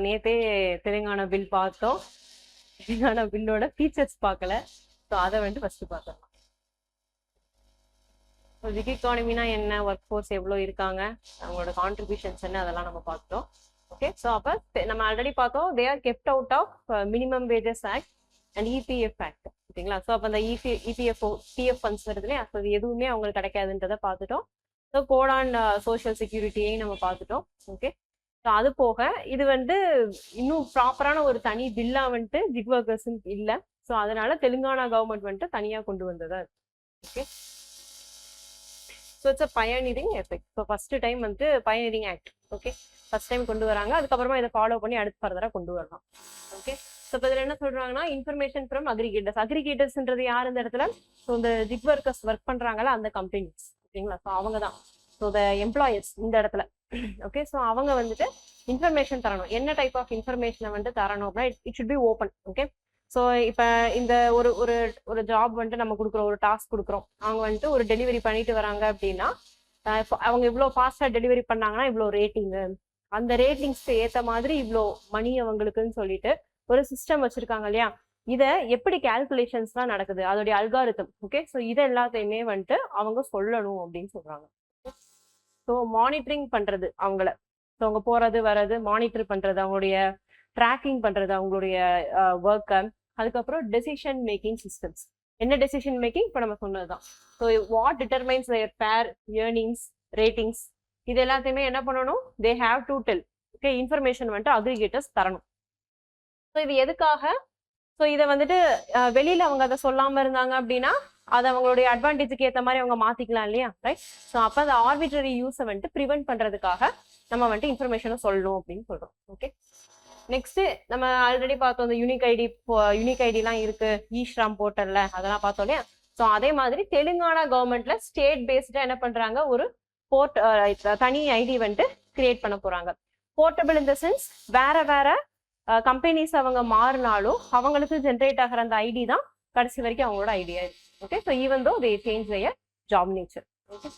நேத்தே தெலுங்கானா பில் பார்த்தோம். தெலுங்கானா பில்லோட ஃபீச்சர்ஸ் பார்க்கல. ஸோ அதை வந்துட்டு ஃபர்ஸ்ட் பார்த்தோம். கிக் எக்கானமினா என்ன, ஒர்க் ஃபோர்ஸ் எவ்வளோ இருக்காங்க, அவங்களோட கான்ட்ரிபியூஷன்ஸ் என்ன, அதெல்லாம் நம்ம பார்த்துட்டோம். ஓகே, ஸோ அப்போ நம்ம ஆல்ரெடி பார்த்தோம் they are kept out of minimum wages act and EPF act. ஓகேங்களா? ஸோ அப்போ அந்த இபிஎஃப்ஓ பிஎஃப் ஃபண்ட்ஸ் வருது இல்லையா, ஸோ அது எதுவுமே அவங்களுக்கு கிடைக்காதுன்றதை பார்த்துட்டோம். ஸோ கோட் ஆன் சோஷியல் செக்யூரிட்டியையும் நம்ம பார்த்துட்டோம். ஓகே, ஸோ அது போக இது வந்து இன்னும் ப்ராப்பரான ஒரு தனி பில்லா வந்துட்டு ஜிக் ஒர்க்கர்ஸ் இல்லை. ஸோ அதனால தெலுங்கானா கவர்மெண்ட் வந்துட்டு தனியாக கொண்டு வந்ததா. Okay, so it's a pioneering effect. So first time வந்து pioneering act. Okay, first time கொண்டு வராங்க. அதுக்கப்புறமா இதை ஃபாலோ பண்ணி அடுத்து ஃபர்தராக கொண்டு வரலாம். ஓகே, ஸோ இப்போ இதில் என்ன சொல்றாங்கன்னா இன்ஃபர்மேஷன் ஃப்ரம் அக்ரிகேட்டர்ஸ். அக்ரிகேட்டர்ஸ்ன்றது யார் இந்த இடத்துல? ஸோ இந்த ஜிக் ஒர்க்கர்ஸ் ஒர்க் பண்றாங்களா அந்த கம்பெனிஸ். ஓகேங்களா? ஸோ அவங்க தான் ஸோ த எம்ப்ளாயர்ஸ் இந்த இடத்துல. ஓகே, ஸோ அவங்க வந்துட்டு இன்ஃபர்மேஷன் தரணும். என்ன டைப் ஆஃப் இன்ஃபர்மேஷனை வந்து தரணும் அப்படின்னா it should be open. Okay, so இப்போ இந்த ஒரு ஒரு ஒரு ஜாப் வந்துட்டு நம்ம கொடுக்குறோம், ஒரு டாஸ்க் கொடுக்குறோம், அவங்க வந்துட்டு ஒரு டெலிவரி பண்ணிட்டு வராங்க அப்படின்னா அவங்க இவ்வளோ ஃபாஸ்ட்டாக டெலிவரி பண்ணாங்கன்னா இவ்வளோ ரேட்டிங்கு, அந்த ரேட்டிங்ஸ்க்கு ஏற்ற மாதிரி இவ்வளோ மணி அவங்களுக்குன்னு சொல்லிட்டு ஒரு சிஸ்டம் வச்சிருக்காங்க இல்லையா. இதை எப்படி கேல்குலேஷன்ஸ்லாம் நடக்குது, அதோடைய அல்காரிதம். ஓகே, ஸோ இதை எல்லாத்தையுமே வந்துட்டு அவங்க சொல்லணும் அப்படின்னு சொல்றாங்க. ஸோ மானிட்டரிங் பண்றது அவங்கள, ஸோ அவங்க போறது வர்றது மானிட்டர் பண்றது, அவங்களுடைய ட்ராக்கிங் பண்றது அவங்களுடைய ஒர்க்கை. அதுக்கப்புறம் டெசிஷன் மேக்கிங் சிஸ்டம்ஸ். என்ன டெசிஷன் மேக்கிங்? இப்போ நம்ம சொன்னதுதான். So what determines their fair earnings, ratings, இது எல்லாத்தையுமே என்ன பண்ணணும்? They have to tell. Okay, information வந்துட்டு அக்ரிகேட்டர்ஸ் தரணும். ஸோ இது எதுக்காக? ஸோ இதை வந்துட்டு வெளியில அவங்க அதை சொல்லாம இருந்தாங்க அப்படின்னா அதை அவங்களுடைய அட்வான்டேஜுக்கு ஏற்ற மாதிரி அவங்க மாத்திக்கலாம் இல்லையா, ரைட்? ஸோ அப்போ அந்த ஆர்பிட்ரரி யூஸை வந்துட்டு ப்ரிவென்ட் பண்றதுக்காக நம்ம வந்துட்டு இன்ஃபர்மேஷனை சொல்லணும் அப்படின்னு சொல்றோம். ஓகே, நெக்ஸ்ட் நம்ம ஆல்ரெடி பார்த்தோம் இந்த யூனிக் ஐடிலாம் இருக்கு இ-ஷ்ராம் போர்ட்டல்ல, அதெல்லாம் பார்த்தோம் இல்லையா. ஸோ அதே மாதிரி தெலுங்கானா கவர்மெண்ட்ல ஸ்டேட் பேஸ்டா என்ன பண்றாங்க, ஒரு தனி ஐடி வந்துட்டு கிரியேட் பண்ண போறாங்க. போர்ட்டபிள் இன் த சென்ஸ் வேற வேற கம்பெனிஸ் அவங்க மாறினாலும் அவங்களுக்கு ஜென்ரேட் ஆகிற அந்த ஐடி தான் கடைசி வரைக்கும் அவங்களோட ஐடியா இருக்கு. Okay, so even though they change their job nature. Okay,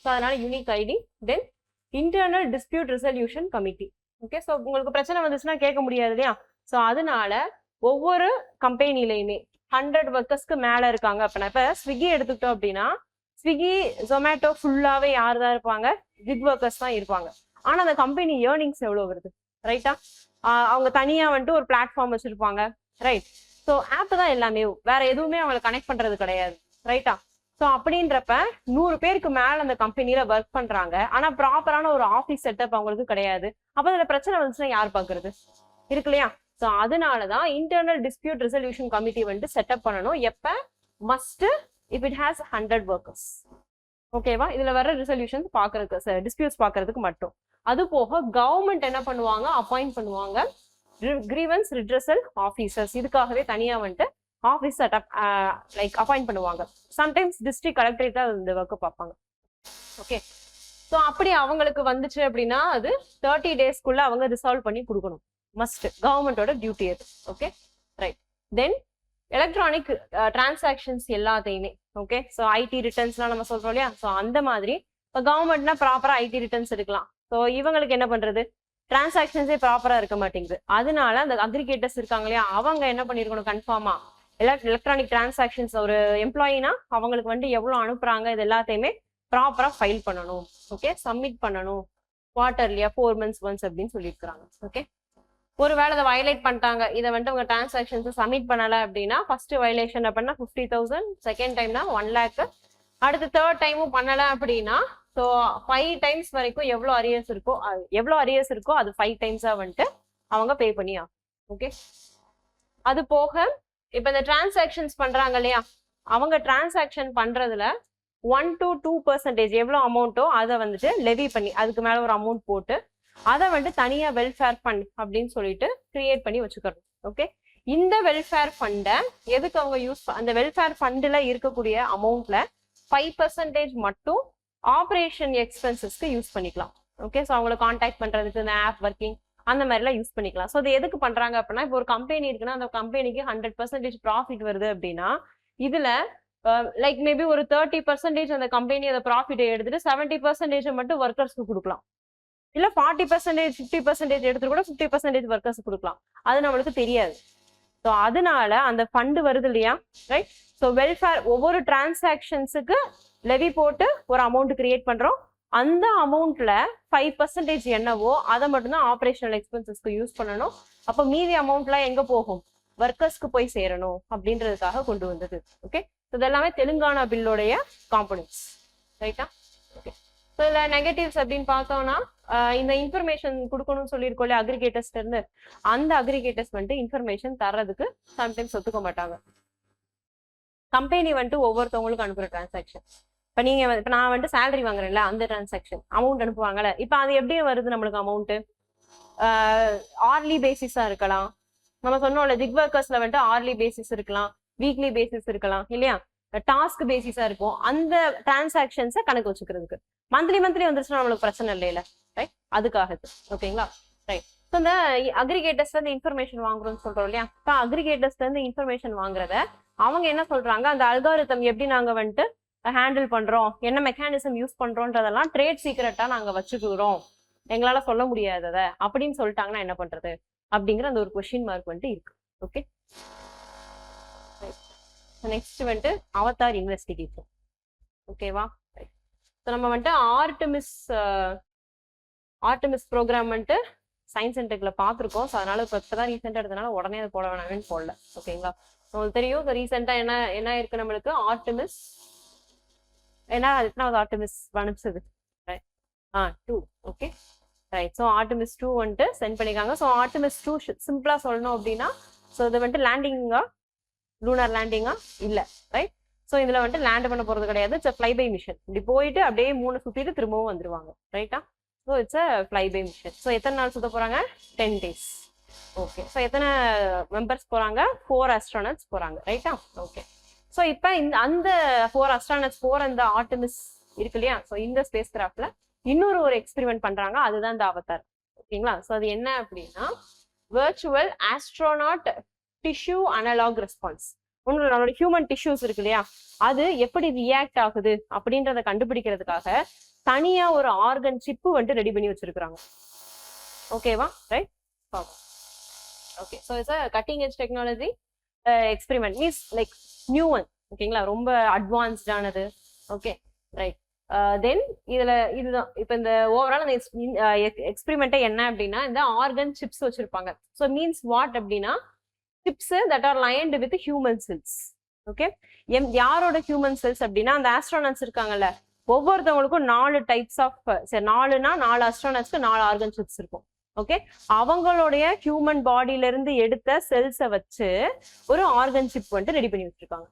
so அதனால unique ID. Then internal dispute resolution committee. Okay, so உங்களுக்கு பிரச்சனை வந்துச்சுன்னா கேட்க முடியாது இல்லையா. ஸோ அதனால ஒவ்வொரு கம்பெனிலையுமே 100 ஒர்க்கர்ஸ்க்கு மேல இருக்காங்க அப்படின்னா, இப்போ ஸ்விக்கி எடுத்துக்கிட்டோம் அப்படின்னா ஸ்விக்கி ஜொமேட்டோ ஃபுல்லாவே யார் தான் இருப்பாங்க? ஜிக் ஒர்க்கர்ஸ் தான் இருப்பாங்க. ஆனா அந்த கம்பெனி ஏர்னிங்ஸ் எவ்வளவு வருது, ரைட்டா? அவங்க தனியா வந்துட்டு ஒரு பிளாட்ஃபார்ம் வச்சிருப்பாங்க, ரைட்? ஸோ ஆப் தான் எல்லாமே, வேற எதுவுமே அவங்களை கனெக்ட் பண்றது கிடையாது, ரைட்டா? ஸோ அப்படின்றப்ப 100 பேருக்கு மேல அந்த கம்பெனில ஒர்க் பண்றாங்க. ஆனா ப்ராப்பரான ஒரு ஆஃபீஸ் செட்டப் அவங்களுக்கு கிடையாது. அப்ப அதுல பிரச்சனை வந்துச்சுன்னா யார் பாக்குறது? இருக்கு இல்லையா? ஸோ அதனாலதான் இன்டர்னல் டிஸ்பியூட் ரெசல்யூஷன் கமிட்டி வந்துட்டு செட்டப் பண்ணணும். எப்ப? Must if it has 100 workers. ஓகேவா? இதுல வர ரெசல்யூஷன்ஸ் பாக்குறதுக்கு, டிஸ்பியூட்ஸ் பாக்குறதுக்கு மட்டும். அது போக கவர்மெண்ட் என்ன பண்ணுவாங்க, அப்பாயிண்ட் பண்ணுவாங்க கிரீவன்ஸ் ரிட்ரஸல் ஆஃபீஸர்ஸ். இதுக்காகவே தனியா வந்துட்டு ஆஃபீஸ் செட்டப் லைக் அப்பாயிண்ட் பண்ணுவாங்க. சம்டைம்ஸ் டிஸ்ட்ரிக்ட் கலெக்டரேட் தான் இந்த ஒர்க்கை பார்ப்பாங்க. ஓகே, ஸோ அப்படி அவங்களுக்கு வந்துச்சு அப்படின்னா அது 30 டேஸ்க்குள்ள அவங்க ரிசால்வ் பண்ணி கொடுக்கணும். மஸ்ட், கவர்மெண்டோட டியூட்டி அது. Okay, right. Then electronic transactions எல்லாத்தையுமே. ஓகே, ஸோ ஐடி ரிட்டர்ன்ஸ்லாம் நம்ம சொல்றோம் இல்லையா. ஸோ அந்த மாதிரி இப்போ கவர்மெண்ட்னா ப்ராப்பரா ஐடி ரிட்டர்ன்ஸ் எடுக்கலாம். ஸோ இவங்களுக்கு என்ன பண்றது? டிரான்சாக்ஷன்ஸே ப்ராப்பரா இருக்க மாட்டேங்குது. அதனால அந்த அக்ரிகேட்டர்ஸ் இருக்காங்க இல்லையா, அவங்க என்ன பண்ணிருக்கணும், கன்ஃபார்மா எலக்ட்ரானிக் டிரான்சாக்ஷன்ஸ் ஒரு எம்ப்ளாயினா அவங்களுக்கு வந்து எவ்வளவு அனுப்புறாங்க இது எல்லாத்தையுமே ப்ராப்பரா ஃபைல் பண்ணணும். ஓகே, சப்மிட் பண்ணணும் குவார்டர்லியா 4 months ஒன்ஸ் அப்படின்னு சொல்லியிருக்காங்க. ஓகே, ஒரு வேளை அதை வயலேட் பண்ணிட்டாங்க, இதை வந்துட்டு உங்க டிரான்சாக்ஷன்ஸ் சப்மிட் பண்ணல அப்படின்னா ஃபர்ஸ்ட் வயலேஷன் அப்படின்னா 50,000, செகண்ட் டைம்னா 1 lakh, அடுத்து தேர்ட் டைமும் பண்ணல அப்படின்னா ஸோ 5 times வரைக்கும் எவ்வளோ அரியர்ஸ் இருக்கோ அது 5 times வந்துட்டு அவங்க பே பண்ணி ஆகும். ஓகே, அது போக இப்போ இந்த டிரான்சாக்ஷன்ஸ் பண்றாங்க இல்லையா, அவங்க டிரான்சாக்ஷன் பண்றதுல 1 to 2% எவ்வளோ அமௌண்ட்டோ அதை வந்துட்டு லெவி பண்ணி அதுக்கு மேல ஒரு அமௌண்ட் போட்டு அதை வந்துட்டு தனியா வெல்ஃபேர் ஃபண்ட் அப்படின்னு சொல்லிட்டு கிரியேட் பண்ணி வச்சுக்கணும். ஓகே, இந்த வெல்ஃபேர் ஃபண்டை எதுக்கு அவங்க அந்த வெல்ஃபேர் ஃபண்டில் இருக்கக்கூடிய அமௌண்ட்ல 5% மட்டும் ஆப்ரேஷன் எக்ஸ்பென்சஸ்க்கு யூஸ் பண்ணிக்கலாம். ஓகே, ஸோ அவங்களை கான்டாக்ட் பண்றதுக்கு இந்த ஆப் ஒர்க்கிங் அந்த மாதிரிலாம் யூஸ் பண்ணிக்கலாம். ஸோ இது எதுக்கு பண்றாங்க அப்படின்னா, இப்போ ஒரு கம்பெனி இருக்குன்னா அந்த கம்பெனிக்கு 100% ப்ராஃபிட் வருது அப்படின்னா இதுல லைக் மேபி ஒரு 30% அந்த கம்பெனி அந்த ப்ராஃபிட்டை எடுத்துட்டு 70% மட்டும் ஒர்க்கர்ஸ்க்கு கொடுக்கலாம். இல்ல 40% 50% எடுத்துட்டு கூட 50% ஒர்க்கர்ஸ் கொடுக்கலாம், அது நம்மளுக்கு தெரியாது. ஸோ அதனால அந்த ஃபண்டு வருது இல்லையா, ரைட்? ஸோ வெல்ஃபேர் ஒவ்வொரு டிரான்சாக்ஷன்ஸுக்கு லெவி போட்டு ஒரு அமௌண்ட் கிரியேட் பண்றோம். அந்த அமௌண்ட்ல 5% என்னவோ அதை மட்டும்தான் ஆப்ரேஷனல் எக்ஸ்பென்சஸ்க்கு யூஸ் பண்ணணும். அப்போ மீதி அமௌண்ட்லாம் எங்க போகும்? ஒர்க்கர்ஸ்க்கு போய் சேரணும் அப்படின்றதுக்காக கொண்டு வந்தது. ஓகே, இதெல்லாமே தெலுங்கானா பில்லோடைய காம்பனன்ட்ஸ், ரைட்டா? ஓகே, ஸோ இதில் நெகட்டிவ்ஸ் அப்படின்னு பார்த்தோம்னா இந்த இன்ஃபர்மேஷன் கொடுக்கணும்னு சொல்லியிருக்கோம் இல்லையா அக்ரிகேட்டர்ஸ்ல இருந்து, அந்த அக்ரிகேட்டர்ஸ் வந்துட்டு இன்ஃபர்மேஷன் தர்றதுக்கு சம்டைம்ஸ் ஒத்துக்க மாட்டாங்க. கம்பெனி வந்துட்டு ஒவ்வொருத்தவங்களுக்கும் அனுப்புற டிரான்சாக்ஷன், இப்போ நீங்க இப்போ நான் வந்துட்டு சேலரி வாங்குறேன்ல அந்த டிரான்சாக்ஷன் அமௌண்ட் அனுப்புவாங்கல்ல, இப்போ அது எப்படி வருது நம்மளுக்கு அமௌண்ட்டு? ஆர்லி பேசிஸா இருக்கலாம். நம்ம சொன்னோம்ல ஜிக் ஒர்க்கர்ஸ்ல வந்துட்டு ஆர்லி பேசிஸ் இருக்கலாம், வீக்லி பேசிஸ் இருக்கலாம் இல்லையா, டாஸ்க் பேசிஸா இருக்கும். அந்த டிரான்சாக்ஷன்ஸை கணக்கு வச்சுக்கிறதுக்கு மந்த்லி வந்துருச்சுன்னா நம்மளுக்கு பிரச்சனை இல்லையில, ரைட்? அதுக்காக. ஓகேங்களா, ரைட்? ஸோ இந்த அக்ரிகேட்டர்ஸ்ல இருந்து இன்ஃபர்மேஷன் வாங்குறோம்னு சொல்றோம் இல்லையா, இப்போ அக்ரிகேட்டர்ஸ்ல இருந்து இன்ஃபர்மேஷன் வாங்குறத அவங்க என்ன சொல்றாங்க, அந்த அல்காரிதம் எப்படி நாங்க வந்துட்டு ஹேண்டில் பண்றோம், என்ன மெக்கானிசம் யூஸ் பண்றோன்றதெல்லாம் ட்ரேட் சீக்ரெட்டா நாங்க வச்சுக்கிறோம், எங்களால சொல்ல முடியாதத அப்படின்னு சொல்லிட்டாங்கன்னா என்ன பண்றது அப்படிங்கிற அந்த ஒரு கொஸ்டின் மார்க் வந்துட்டு இருக்கு. ஓகே, நெக்ஸ்ட் வந்துட்டு அவதார் இன்வெஸ்டிகேஷன். ஓகேவா, ஸோ நம்ம வந்துட்டு ஆர்டமிஸ் ப்ரோக்ராம் வந்துட்டு சயின்ஸ் அண்ட் டெக்ல பார்த்துருக்கோம். ஸோ அதனால இப்போதான் ரீசெண்டாக எடுத்தனால உடனே அதை போட வேணாம்னு போடல. ஓகேங்களா, உங்களுக்கு தெரியும் ரீசெண்டாக என்ன இருக்கு நம்மளுக்கு ஆர்டமிஸ், ஏன்னா எத்தனாவது ஆர்டமிஸ் அனுப்பிச்சது? 2. Okay, right. ஸோ ஆர்டமிஸ் 2 வந்துட்டு சென்ட் பண்ணிக்காங்க. ஸோ ஆர்டமிஸ் 2 சிம்பிளா சொல்லணும் அப்படின்னா, ஸோ இது வந்துட்டு லேண்டிங்கா, லூனார் லேண்டிங்கா இல்ல, ரைட்? ஸோ இதுல வந்துட்டு லேண்ட் பண்ண போறது கிடையாது, இட்ஸ் ஃப்ளை பை மிஷன். இப்படி போயிட்டு அப்படியே 3 சுத்திட்டு திரும்பவும் வந்துருவாங்க, ரைட்டா? So it's fly by mission. So எத்தனை நாள் சுத்த போறாங்க? 10 days. ஓகே, ஸோ எத்தனை மெம்பர்ஸ் போறாங்க? 4 ஆஸ்ட்ரோனட்ஸ் போறாங்க, ரைட்டா? ஓகே, ஸோ இப்போ அந்த 4 ஆஸ்ட்ரோனட்ஸ் போற இந்த ஆர்டமிஸ் இருக்கு இல்லையா, ஸோ இந்த ஸ்பேஸ் கிராஃப்ட்ல இன்னொரு எக்ஸ்பெரிமெண்ட் பண்றாங்க, அதுதான் இந்த அவதார். ஓகேங்களா, ஸோ அது என்ன அப்படின்னா virtual astronaut tissue analog response. நம்மளோட ஹியூமன் டிஷ்யூஸ் இருக்கு இல்லையா, அது எப்படி ரியாக்ட் ஆகுது அப்படின்றத கண்டுபிடிக்கிறதுக்காக தனியா ஒரு ஆர்கன் சிப்பு வந்துட்டு ரெடி பண்ணி வச்சிருக்காங்க. ஓகேவா, right? Okay, so it's cutting edge technology experiment, means like new one. ஓகேங்களா, ரொம்ப அட்வான்ஸ்டானது. Okay, right. தென் இதுதான் இப்போ இந்த ஓவரால் அந்த எக்ஸ்பெரிமெண்ட்டே என்ன அப்படின்னா இந்த ஆர்கன் சிப்ஸ் வச்சிருப்பாங்க. ஸோ மீன்ஸ் வாட் அப்படின்னா chips that are lined with human cells. Okay, யாரோட ஹியூமன் செல்ஸ் அப்படின்னா அந்த ஆஸ்ட்ரோனட்ஸ் இருக்காங்கல்ல, ஒவ்வொருத்தவங்களுக்கும் 4 டைப்ஸ் ஆஃப், சரி 4 ஆஸ்ட்ரோனட்ஸ்க்கு 4 ஆர்கன் சிப்ஸ் இருக்கும். ஓகே, அவங்களுடைய ஹியூமன் பாடியில இருந்து எடுத்த செல்ஸை வச்சு ஒரு ஆர்கன் சிப் வந்துட்டு ரெடி பண்ணி வச்சிருக்காங்க.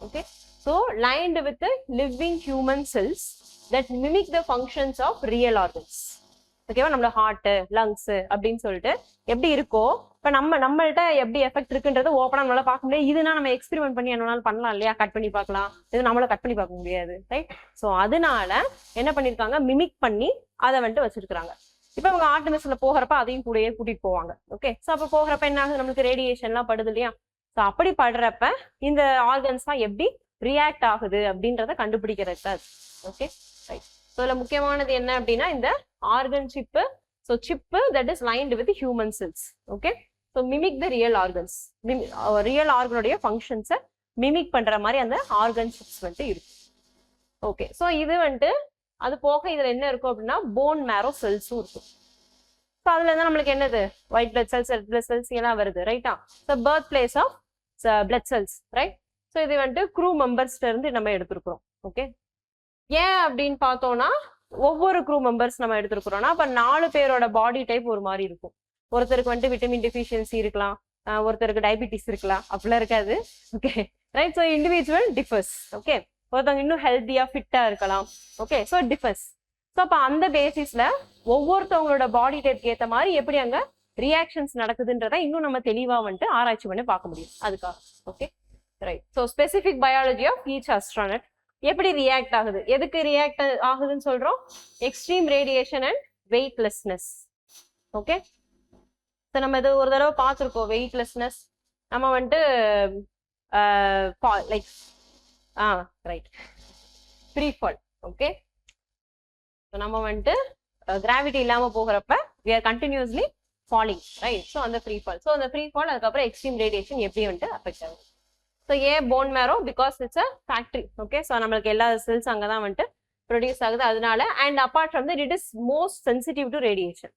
Okay, so lined with living human cells that mimic the functions of real organs. ஓகேவா, நம்மளோட ஹார்ட், லங்ஸ் அப்படின்னு சொல்லிட்டு எப்படி இருக்கோ, இப்போ நம்மள்ட்ட எப்படி எஃபெக்ட் இருக்குன்றது ஓப்பனா நம்மளால பார்க்க முடியாது. இதுனா நம்ம எக்ஸ்பெரிமெண்ட் பண்ணி என்னனாலும் பண்ணலாம் இல்லையா, கட் பண்ணி பார்க்கலாம். இது நம்மளால கட் பண்ணி பார்க்க முடியாது, ரைட்? ஸோ அதனால என்ன பண்ணிருக்காங்க, மிமிக் பண்ணி அதை வந்துட்டு வச்சிருக்காங்க. இப்போ அவங்க ஆர்டமிஸ்ல போகிறப்ப அதையும் கூடயே கூட்டிட்டு போவாங்க. ஓகே, ஸோ அப்போ போகிறப்ப என்ன ஆகுது, நம்மளுக்கு ரேடியேஷன்லாம் படுது இல்லையா. ஸோ அப்படி படுறப்ப இந்த ஆர்கன்ஸ் தான் எப்படி ரியாக்ட் ஆகுது அப்படின்றத கண்டுபிடிக்கிறது தான். Okay, right. ஸோ இதில் முக்கியமானது என்ன அப்படின்னா இந்த organ chip. So chip that is lined with human cells. Okay, so mimic the real organs, real ஆர்கனுடைய ஃபங்க்ஷன்ஸை மிமிக் பண்ற மாதிரி அந்த ஆர்கன் சிப்ஸ் வந்துட்டு இருக்கு. ஓகே, ஸோ இது வந்துட்டு அது போக இதுல என்ன இருக்கும் அப்படின்னா போன் மேரோ செல்ஸும் இருக்கும். ஸோ அதுல இருந்தா நம்மளுக்கு என்னது, white blood cells, red blood cells எல்லாம் வருது, ரைட்டா? So birth place of blood cells, right? So இது வந்துட்டு க்ரூ மெம்பர்ஸ்ல இருந்து நம்ம எடுத்திருக்கிறோம். ஓகே, ஏன் அப்படின்னு பார்த்தோம்னா ஒவ்வொரு க்ரூ மெம்பர்ஸ் நம்ம எடுத்திருக்கிறோம்னா அப்ப 4 பேரோட பாடி டைப் ஒரு மாதிரி இருக்கும். ஒருத்தருக்கு வந்துட்டு விட்டமின் டெஃபிஷியன்சி இருக்கலாம், ஒருத்தருக்கு டயபிட்டிஸ் இருக்கலாம், அப்படிலாம் இருக்காது. Okay, right? So individual differs. Okay, ஒருத்தவங்க இன்னும் ஹெல்த்தியா ஃபிட்டா இருக்கலாம். Okay, so differs. ஸோ அப்போ அந்த பேசிஸ்ல ஒவ்வொருத்தவங்களோட பாடி டைப்க்கு ஏற்ற மாதிரி எப்படி அங்க ரியாக்ஷன்ஸ் நடக்குதுன்றத இன்னும் நம்ம தெளிவா வந்துட்டு ஆராய்ச்சி பண்ணி பார்க்க முடியும் அதுக்காக. Okay, right. So specific biology of each astronaut எப்படி ரியாக்ட் ஆகுது, எதுக்கு ரியாக்ட் ஆகுதுன்னு சொல்றோம், extreme radiation and weightlessness. Okay, so நம்ம இது ஒரு தடவை பார்த்துருக்கோம். வெயிட்லெஸ்னஸ் நம்ம வந்துட்டு like right free fall. Okay, நம்ம வந்துட்டு கிராவிட்டி இல்லாம போகிறப்ப we are continuously falling, right? So அந்த ஃப்ரீ ஃபால், ஸோ அந்த ஃப்ரீ ஃபால் அதுக்கப்புறம் எக்ஸ்ட்ரீம் ரேடியேஷன் எப்படி வந்துட்டு அஃபெக்ட் ஆகுது. ஸோ ஏன் phone மேரோ, because it's a factory. Okay, so நம்மளுக்கு எல்லா செல்ஸ் அங்கே தான் வந்துட்டு ப்ரொடியூஸ் ஆகுது அதனால. And apart from that it is most sensitive to radiation.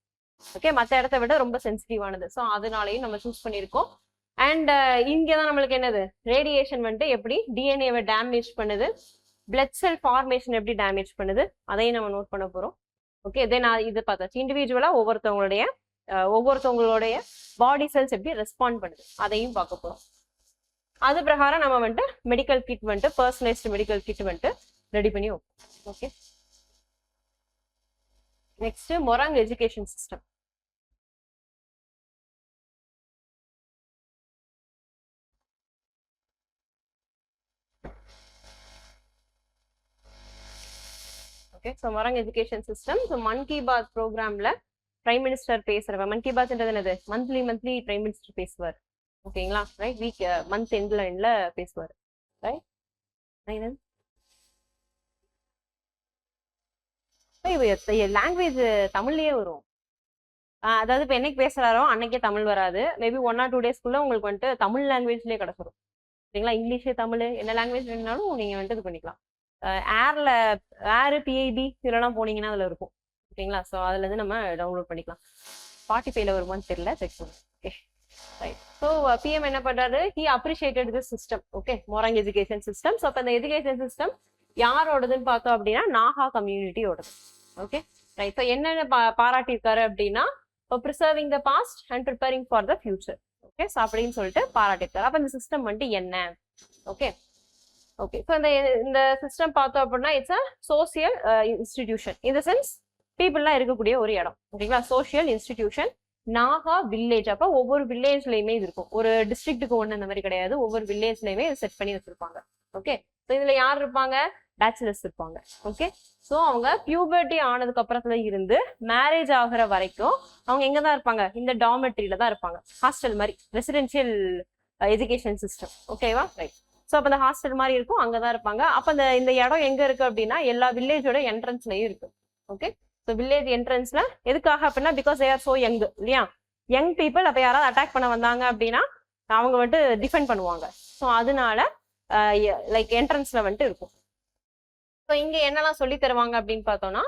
Okay, மற்ற இடத்த விட ரொம்ப சென்சிட்டிவானது. ஸோ அதனாலையும் நம்ம சூஸ் பண்ணியிருக்கோம். அண்ட் இங்கே தான் நம்மளுக்கு என்னது ரேடியேஷன் வந்துட்டு எப்படி டிஎன்ஏவை டேமேஜ் பண்ணுது, பிளட் செல் ஃபார்மேஷன் எப்படி டேமேஜ் பண்ணுது அதையும் நம்ம நோட் பண்ண போகிறோம். ஓகே, தென் இது பார்த்தாச்சு. இண்டிவிஜுவலா ஒவ்வொருத்தவங்களுடைய பாடி செல்ஸ் எப்படி ரெஸ்பாண்ட் பண்ணுது அதையும் பார்க்க போறோம். அது பிரகாரம் நம்ம வந்துட்டு மெடிக்கல் கிட் வந்துட்டு பர்சனலைஸ்டு மெடிக்கல் கிட் வந்துட்டு ரெடி பண்ணி வைப்போம். Okay, next Morung education system. Okay, so Morung education system. So Mann Ki Baat ப்ரோக்ராம்ல பிரைம் மினிஸ்டர் பேசுறவ, மன் கி பாத்ன்றது என்னது, மந்த்லி பிரைம் மினிஸ்டர் பேசுவார். ஓகேங்களா, ரைட்? வீக் மந்த் எண்ட்ல பேசுவார், ரைட்? லாங்குவேஜ் தமிழ்லயே வரும். அதாவது இப்போ என்னைக்கு பேசுறாரோ அன்னைக்கே தமிழ் வராது. மேபி 1 or 2 daysக்குள்ள உங்களுக்கு வந்துட்டு தமிழ் லாங்குவேஜ்லேயே கிடச்சிரும். சரிங்களா, இங்கிலீஷ் தமிழ் என்ன லாங்குவேஜ் வேணுனாலும் நீங்க வந்துட்டு இது பண்ணிக்கலாம். ஏர் பிஐபி இதெல்லாம் போனீங்கன்னா அதுல இருக்கும். ஓகேங்களா, ஸோ அதுல இருந்து நம்ம டவுன்லோட் பண்ணிக்கலாம். 45ல வருமானு தெரியல, செக் பண்ணுங்க. Okay, right. ஸோ பிஎம் என்ன பண்றாரு, he appreciated this system. Okay, Morung education system. So அப்போ இந்த எஜுகேஷன் சிஸ்டம் யாரோடதுன்னு பார்த்தோம் அப்படின்னா நாகா கம்யூனிட்டியோடது. Okay, right. ஸோ என்னென்ன பாராட்டியிருக்காரு அப்படின்னா preserving the past and preparing for the future. Okay, so அப்படின்னு சொல்லிட்டு பாராட்டியிருக்காரு. அப்போ இந்த சிஸ்டம் வந்துட்டு என்ன? Okay, okay. ஸோ இந்த சிஸ்டம் பார்த்தோம் அப்படின்னா it's a social institution. In the sense பீப்புள்லாம் இருக்கக்கூடிய ஒரு இடம். ஓகேங்களா, சோசியல் இன்ஸ்டிடியூஷன் நாகா வில்லேஜ். அப்போ ஒவ்வொரு வில்லேஜ்லயுமே இது இருக்கும். ஒரு டிஸ்ட்ரிக்ட்டுக்கு ஒன்று அந்த மாதிரி கிடையாது, ஒவ்வொரு வில்லேஜ்லயுமே செட் பண்ணி வச்சிருப்பாங்க. ஓகே, ஸோ இதுல யார் இருப்பாங்க, பேச்சுலர்ஸ் இருப்பாங்க. ஓகே, ஸோ அவங்க பியூபர்ட்டி ஆனதுக்கு அப்புறத்துல இருந்து மேரேஜ் ஆகுற வரைக்கும் அவங்க எங்க தான் இருப்பாங்க, இந்த டாமெட்ரியில தான் இருப்பாங்க. ஹாஸ்டல் மாதிரி, ரெசிடென்சியல் எஜுகேஷன் சிஸ்டம். ஓகேவா, ரைட். ஸோ அப்போ அந்த ஹாஸ்டல் மாதிரி இருக்கும், அங்கதான் இருப்பாங்க. அப்போ இந்த இடம் எங்க இருக்கு அப்படின்னா எல்லா வில்லேஜோட என்ட்ரன்ஸ்லயும் இருக்கு. ஓகே, ஸோ வில்லேஜ் என்ட்ரன்ஸ்ல எதுக்காக அப்படின்னா because they are so young இல்லையா, யங் பீப்புள். அப்போ யாராவது அட்டாக் பண்ண வந்தாங்க அப்படின்னா அவங்க வந்துட்டு டிஃபெண்ட் பண்ணுவாங்க. ஸோ அதனால லைக் என்ட்ரன்ஸ்ல வந்துட்டு இருக்கும். ஸோ இங்க என்னெல்லாம் சொல்லி தருவாங்க அப்படின்னு பார்த்தோம்னா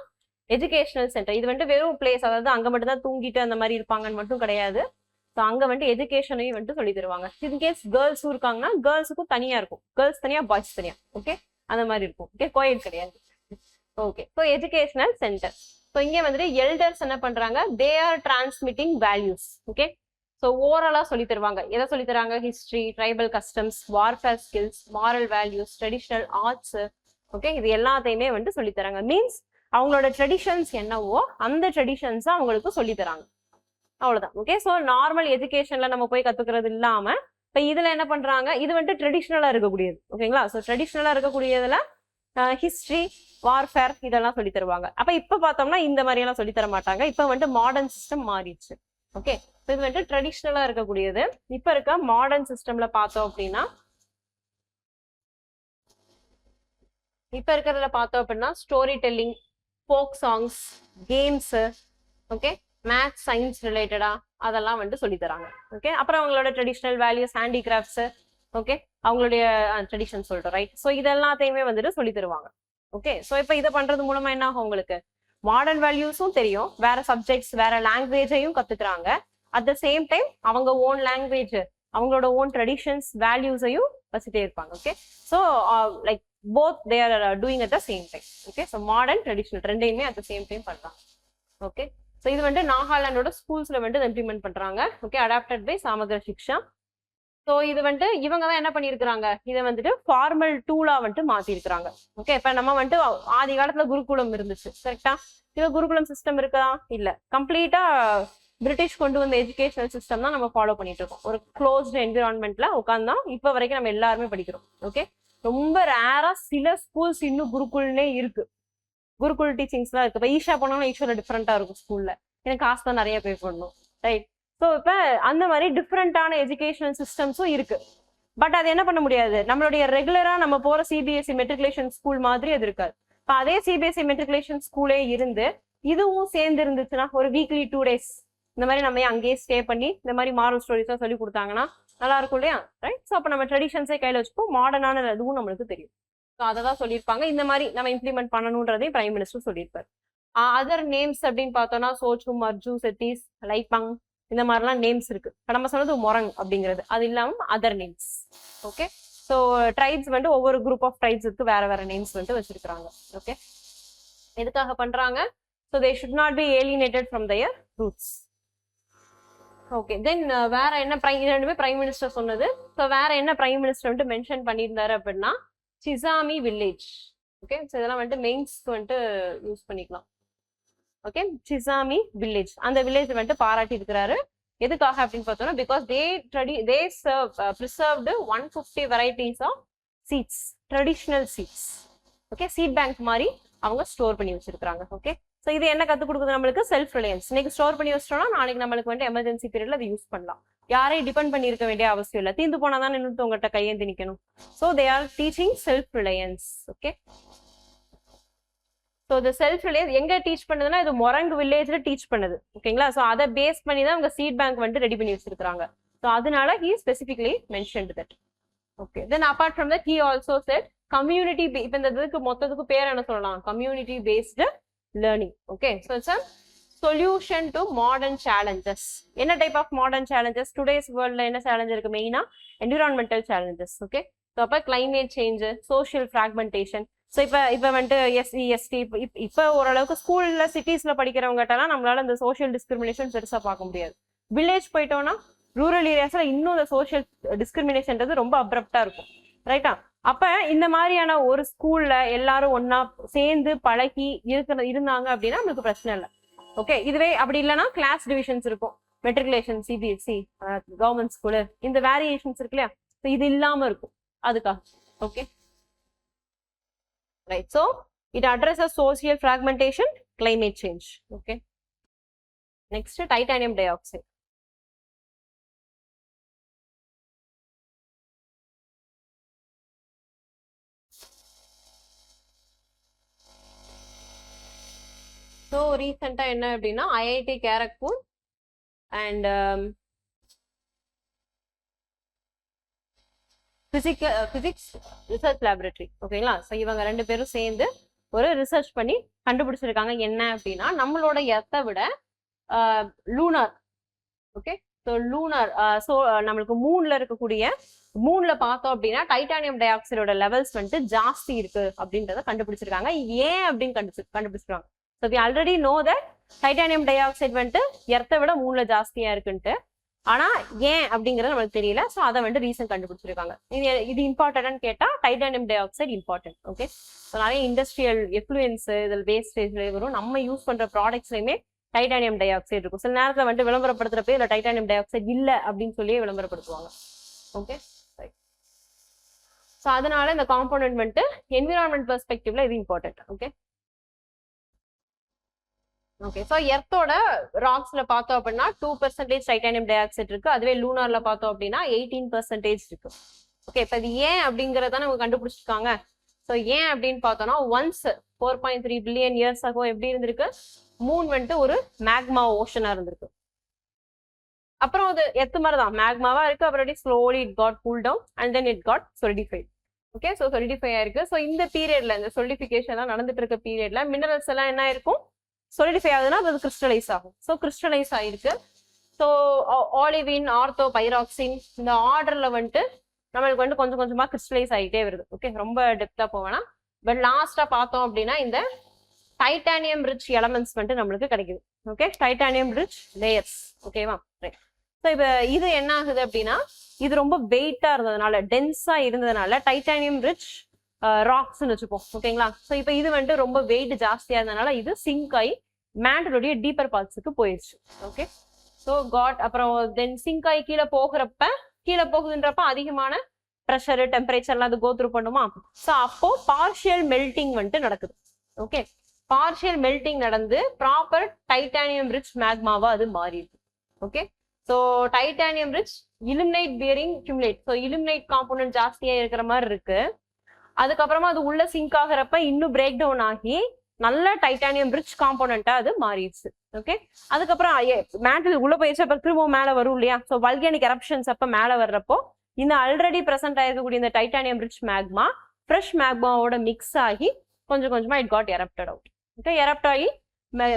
எஜுகேஷனல் சென்டர். இது வந்துட்டு வெறும் பிளேஸ், அதாவது அங்க மட்டும் தான் தூங்கிட்டு அந்த மாதிரி இருப்பாங்கன்னு மட்டும் கிடையாது. ஸோ அங்க வந்துட்டு எஜுகேஷனையும் வந்துட்டு சொல்லி தருவாங்க. இன்கேஸ் கேர்ள்ஸும் இருக்காங்கன்னா கேர்ள்ஸுக்கும் தனியா இருக்கும், கேர்ள்ஸ் தனியா பாய்ஸ் தனியா. ஓகே, அந்த மாதிரி இருக்கும். ஓகே, கோயட் கிடையாது. Okay, so educational centre. So இங்கே வந்துட்டு எல்டர்ஸ் என்ன பண்றாங்க, they are transmitting values. Okay, so ஓவராலா சொல்லி தருவாங்க. எதை சொல்லி தராங்க, history, tribal customs, warfare skills, moral values, traditional arts. Okay, இது எல்லாத்தையுமே வந்துட்டு சொல்லி தராங்க. மீன்ஸ் அவங்களோட ட்ரெடிஷன்ஸ் என்னவோ அந்த ட்ரெடிஷன்ஸை அவங்களுக்கு சொல்லி தராங்க. அவ்வளவுதான். ஓகே, ஸோ நார்மல் எஜுகேஷன்ல நம்ம போய் கத்துக்கிறது இல்லாம இப்போ இதுல என்ன பண்றாங்க, இது வந்துட்டு ட்ரெடிஷ்னலா இருக்கக்கூடியது. ஓகேங்களா, ஸோ ட்ரெடிஷ்னலா இருக்கக்கூடியதுல ஹிஸ்டரி, வார்ஃபேர் இதெல்லாம் சொல்லி தருவாங்க. அப்ப இப்ப பார்த்தோம்னா இந்த மாதிரி எல்லாம் சொல்லி தர மாட்டாங்க. இப்ப வந்துட்டு மாடர்ன் சிஸ்டம் மாறிடுச்சு. ஓகே, இது வந்துட்டு ட்ரெடிஷ்னலா இருக்கக்கூடியது. இப்ப இருக்க மாடர்ன் சிஸ்டம்ல பார்த்தோம் அப்படின்னா இப்ப இருக்கிறதுல பார்த்தோம் அப்படின்னா story telling, folk songs, games, okay, maths, science ரிலேட்டடா அதெல்லாம் வந்துட்டு சொல்லி தராங்க. ஓகே, அப்புறம் அவங்களோட ட்ரெடிஷ்னல் வேல்யூஸ், ஹேண்டிகிராஃப்ட்ஸ், ஓகே, அவங்களுடைய ட்ரெடிஷன் சொல்லிட்டோம், ரைட். ஸோ இது எல்லாத்தையுமே வந்துட்டு சொல்லி தருவாங்க. ஓகே, ஸோ இப்போ இதை பண்றது மூலமா என்ன ஆகும், உங்களுக்கு மாடர்ன் வேல்யூஸும் தெரியும், வேற சப்ஜெக்ட்ஸ் வேற லாங்குவேஜையும் கத்துக்கிறாங்க. அட் த சேம் டைம் அவங்க ஓன் லாங்குவேஜ், அவங்களோட ஓன் ட்ரெடிஷன்ஸ், வேல்யூஸையும் வச்சுட்டே இருப்பாங்க. Okay, so like both they are doing at the same time. Okay, so modern traditional ரெண்டையுமே அட் த சேம் டைம் பண்றாங்க. ஓகே, ஸோ இது வந்துட்டு நாகாலாண்டோட ஸ்கூல்ஸ்ல வந்துட்டு இம்ப்ளிமெண்ட் பண்றாங்க. Okay, adapted by Samagra Shiksha. So இது வந்துட்டு இவங்க தான் என்ன பண்ணியிருக்கிறாங்க, இதை வந்துட்டு ஃபார்மல் டூலா வந்துட்டு மாத்திருக்கிறாங்க. ஓகே, இப்ப நம்ம வந்துட்டு ஆதி காலத்துல குருகுலம் இருந்துச்சு, கரெக்டா? இது குருகுலம் சிஸ்டம் இருக்குதா, இல்ல. கம்ப்ளீட்டா பிரிட்டிஷ் கொண்டு வந்த எஜுகேஷனல் சிஸ்டம் தான் நம்ம ஃபாலோ பண்ணிட்டு இருக்கோம். ஒரு க்ளோஸ்டு என்விரான்மெண்ட்ல உட்காந்து தான் இப்ப வரைக்கும் நம்ம எல்லாருமே படிக்கிறோம். ஓகே, ரொம்ப ரேரா சில ஸ்கூல்ஸ் இன்னும் குருகுல்னே இருக்கு, குருகுல் டீச்சிங்ஸ் தான் இருக்கு. இப்போ ஈஷா போனாலும் ஈஷோல டிஃப்ரெண்டா இருக்கும் ஸ்கூல்ல, எனக்கு காசு தான் நிறைய பே பண்ணணும், ரைட். ஸோ இப்போ அந்த மாதிரி டிஃப்ரெண்டான எஜுகேஷனல் சிஸ்டம்ஸும் இருக்கு. பட் அது என்ன பண்ண முடியாது, நம்மளுடைய ரெகுலரா நம்ம போற சிபிஎஸ்சி மெட்ரிகுலேஷன் ஸ்கூல் மாதிரி அது இருக்காது. இப்போ அதே சிபிஎஸ்சி மெட்ரிகுலேஷன் ஸ்கூலே இருந்து இதுவும் சேர்ந்து இருந்துச்சுன்னா ஒரு வீக்லி 2 days இந்த மாதிரி நம்ம அங்கேயே ஸ்டே பண்ணி இந்த மாதிரி மாரல் ஸ்டோரிஸா சொல்லி கொடுத்தாங்கன்னா நல்லா இருக்கும் இல்லையா, ரைட்? ஸோ அப்போ நம்ம ட்ரெடிஷன்ஸே கையில வச்சுப்போம், மாடர்னான இதுவும் நம்மளுக்கு தெரியும். ஸோ அதை தான் சொல்லியிருப்பாங்க. இந்த மாதிரி நம்ம இம்ப்ளிமெண்ட் பண்ணணுன்றதையும் பிரைம் மினிஸ்டர் சொல்லியிருப்பாரு. அதர் நேம்ஸ் அப்படின்னு பார்த்தோம்னா சோச்சு, மர்ஜு, செத்தீஸ், லைப்பாங் இந்த மாதிரிலாம் நேம்ஸ் இருக்கு. நம்ம சொன்னது மொரங் அப்படிங்கிறது, அது இல்லாமல் other names. Okay, so tribes வந்து ஒவ்வொரு குரூப் ஆஃப் ட்ரைப்ஸுக்கு வேற வேற நேம்ஸ் வந்து வச்சிருக்காங்க. ஓகே, எதுக்காக பண்றாங்க? So they should not be alienated from their roots. Okay, then வேற என்ன ரெண்டுமே பிரைம் மினிஸ்டர் சொன்னது. ஸோ வேற என்ன பிரைம் மினிஸ்டர் வந்துட்டு மென்ஷன் பண்ணியிருந்தாரு அப்படின்னா சிசாமி வில்லேஜ். ஓகே, ஸோ இதெல்லாம் வந்துட்டு மெயின்ஸ்க்கு வந்துட்டு யூஸ் பண்ணிக்கலாம். ஓகே, சிசாமி வில்லேஜ், அந்த வில்லேஜ் வந்துட்டு பாராட்டி இருக்கிறாரு. எதுக்காக அப்படின்னு பார்த்தோம்னா because they preserved 150 varieties of seeds, traditional seeds. Okay, seed bank மாதிரி அவங்க ஸ்டோர் பண்ணி வச்சிருக்காங்க. ஓகே, ஸோ இது என்ன கற்றுக் கொடுக்குது நம்மளுக்கு? Self Reliance. இன்னைக்கு ஸ்டோர் பண்ணி வச்சிட்டோம்னா நாளைக்கு நம்மளுக்கு வந்து எமர்ஜென்சி பீரியட்ல அதை யூஸ் பண்ணலாம். யாரையும் டிபெண்ட் பண்ணி இருக்க வேண்டிய அவசியம் இல்லை. தீந்து போனா தான் இன்னொருத்தவங்ககிட்ட கையேந்தி நிற்கணும். So they are teaching self Reliance. Okay, so இந்த செல்ஃப் ரிலையன்ஸ் எங்க டீச் பண்ணுதுன்னா இது மொரங் வில்லேஜ்ல டீச் பண்ணுது. ஓகேங்களா, ஸோ அதை பேஸ் பண்ணி தான் அவங்க சீட் பேங்க் வந்து ரெடி பண்ணி வச்சிருக்காங்க. ஸோ அதனால he specifically mentioned that. Okay, then apart from that he also said community. இப்போ இந்த இதுக்கு மொத்தத்துக்கு பேர் என்ன சொல்லலாம்? Community based learning. Okay, so it's a solution to modern challenges. என்ன type of modern challenges? Today's வேர்ல்ட்ல என்ன சேலஞ்ச் இருக்கு? மெயினா என்விரான்மெண்டல் சேலஞ்சஸ். ஓகே, ஸோ அப்போ climate change, social fragmentation. So இப்போ வந்துட்டு எஸ்சி எஸ்டி இப்போ ஓரளவுக்கு ஸ்கூல்ல சிட்டிஸ்ல படிக்கிறவங்ககிட்டலாம் நம்மளால இந்த சோஷியல் டிஸ்கிரிமினேஷன் பெருசா பார்க்க முடியாது. வில்லேஜ் போயிட்டோம்னா ரூரல் ஏரியாஸ்ல இன்னும் இந்த சோஷியல் டிஸ்கிரிமினேஷன்றது ரொம்ப அப்ரப்டா இருக்கும். ரைட்டா? அப்ப இந்த மாதிரியான ஒரு ஸ்கூல்ல எல்லாரும் ஒன்னா சேர்ந்து பழகி இருந்தாங்க அப்படின்னா நம்மளுக்கு பிரச்சனை இல்லை. ஓகே, இதுவே அப்படி இல்லைன்னா கிளாஸ் டிவிஷன்ஸ் இருக்கும். மெட்ரிகுலேஷன், சிபிஎஸ்சி, கவர்மெண்ட் ஸ்கூலு, இந்த வேரியேஷன்ஸ் இருக்கு இல்லையா, இது இல்லாம இருக்கும் அதுக்காக. Okay, right. So it addresses social fragmentation, climate change. Okay, next titanium dioxide. So ரீசெண்டாக என்ன அப்படின்னா IIT Kharagpur and physics research laboratory. ஓகேங்களா, ஸோ இவங்க 2 பேரும் சேர்ந்து ஒரு ரிசர்ச் பண்ணி கண்டுபிடிச்சிருக்காங்க. என்ன அப்படின்னா நம்மளோட எர்த்தை விட lunar. Okay, so lunar, so நம்மளுக்கு மூணுல பார்த்தோம் அப்படின்னா டைட்டானியம் டை ஆக்சைடோட லெவல்ஸ் வந்துட்டு ஜாஸ்தி இருக்கு அப்படின்றத கண்டுபிடிச்சிருக்காங்க. ஏன் அப்படின்னு கண்டுபிடிச்சிருக்காங்க. So we already know that titanium dioxide வந்துட்டு எர்த்தை விட 3ல ஜாஸ்தியா இருக்குன்ட்டு. ஆனா ஏன் அப்படிங்கறது நம்மளுக்கு தெரியல. ஸோ அதை வந்துட்டு ரீசன் கண்டுபிடிச்சிருக்காங்க. இது இம்பார்ட்டன்ட்னு கேட்டா titanium di oxide important. Okay, so நிறைய இண்டஸ்ட்ரியல் எஃப்ளூயன்ஸ் இதில் வேஸ்டேஜ்ல வரும். நம்ம யூஸ் பண்ற ப்ராடக்ட்ஸ்லயுமே டைட்டானியம் டை ஆக்சைடு இருக்கும். சில நேரத்தில் வந்துட்டு விளம்பரப்படுத்துறப்ப இல்லை டைட்டானியம் டை ஆக்சைடு இல்லை அப்படின்னு சொல்லியே விளம்பரப்படுத்துவாங்க. ஓகே, ஸோ அதனால இந்த காம்போனன்ட் வந்துட்டு என்விரான்மெண்ட் பெர்ஸ்பெக்டிவ்ல இது இம்பார்ட்டன்ட். Okay, okay. ஸோ எர்த்தோட ராக்ஸ்ல பார்த்தோம் அப்படின்னா 2% டைட்டானியம் டை ஆக்சைடு இருக்கு. அதுவே லூனார்ல பார்த்தோம் அப்படின்னா 18% இருக்கு. ஓகே, இப்போ இது ஏன் அப்படிங்கறத நம்ம கண்டுபிடிச்சிருக்காங்க. ஸோ ஏன் அப்படின்னு பார்த்தோம்னா ஒன்ஸ் 4.3 பில்லியன் இயர்ஸ் ஆகோ எப்படி இருந்திருக்கு, மூன் வந்துட்டு ஒரு மேக்மா ஓஷனா இருந்திருக்கு. அப்புறம் அது எர்த் மாதிரி தான் மேக்மாவா இருக்கு. அப்புறம் slowly it got cool down and then it got solidified. Okay, so solidify ஆயிருக்கு. ஸோ இந்த பீரியட்ல, இந்த சொலிடிஃபிகேஷன் எல்லாம் நடந்துட்டு இருக்க பீரியட்ல மினரல்ஸ் எல்லாம் என்ன இருக்கும், சொலிடிஃபை ஆகுதுன்னா அது கிறிஸ்டலைஸ் ஆகும். ஸோ கிறிஸ்டலைஸ் ஆயிருக்கு. ஸோ ஆலிவின், ஆர்த்தோ, பைராக்சின் இந்த ஆர்டர்ல வந்துட்டு நம்மளுக்கு வந்துட்டு கொஞ்சம் கொஞ்சமா கிறிஸ்டலைஸ் ஆகிட்டே வருது. ஓகே, ரொம்ப டெப்தா போவேனா. பட் லாஸ்டா பார்த்தோம் அப்படின்னா இந்த டைட்டானியம் ரிச் எலமெண்ட்ஸ் வந்துட்டு நம்மளுக்கு கிடைக்குது. Okay, titanium rich layers. ஓகேவா, ரைட். ஸோ இப்போ இது என்ன ஆகுது அப்படின்னா இது ரொம்ப வெயிட்டா இருந்ததுனால, டென்ஸா இருந்ததுனால டைட்டானியம் ரிச் ராக்ஸ்ன்னு வச்சுப்போம். ஓகேங்களா, ஸோ இப்போ இது வந்துட்டு ரொம்ப வெயிட் ஜாஸ்தியா இருந்ததுனால இது சிங்க் ஆகி மேண்டலுடைய டீப்பர் பார்ட்ஸுக்கு போயிடுச்சு. ஓகே, ஸோ காட் அப்புறம் தென் சிங்க் ஆகி கீழே போகுதுன்றப்ப அதிகமான ப்ரெஷரு, டெம்பரேச்சர்லாம் அது கோத்ரூ பண்ணுமா. ஸோ அப்போ பார்ஷியல் மெல்டிங் வந்துட்டு நடக்குது. ஓகே, பார்ஷியல் மெல்டிங் நடந்து ப்ராப்பர் டைட்டானியம் ரிச் மேக்மாவா அது மாறிடுது. Okay, so titanium rich ilmenite bearing cumulate. So ilmenite component ஜாஸ்தியா இருக்கிற மாதிரி இருக்கு. அதுக்கப்புறமா அது உள்ள சிங்க் ஆகிறப்ப இன்னும் பிரேக் டவுன் ஆகி நல்ல டைட்டானியம் ரிச் காம்போனண்டா அது மாறிடுச்சு. ஓகே, அதுக்கப்புறம் மேண்டில் உள்ள போயிடுச்சு. அப்புறம் திரும்பவும் மேலே வரும் இல்லையா? ஸோ வல்கனிக் எரப்ஷன்ஸ் அப்போ மேலே வர்றப்போ இந்த ஆல்ரெடி ப்ரெசென்ட் ஆயிருக்கக்கூடிய இந்த டைட்டானியம் ரிச் மேக்மா ஃப்ரெஷ் மேக்மாவோட மிக்ஸ் ஆகி கொஞ்சம் கொஞ்சமா it got erupted out. Okay, erupt ஆகி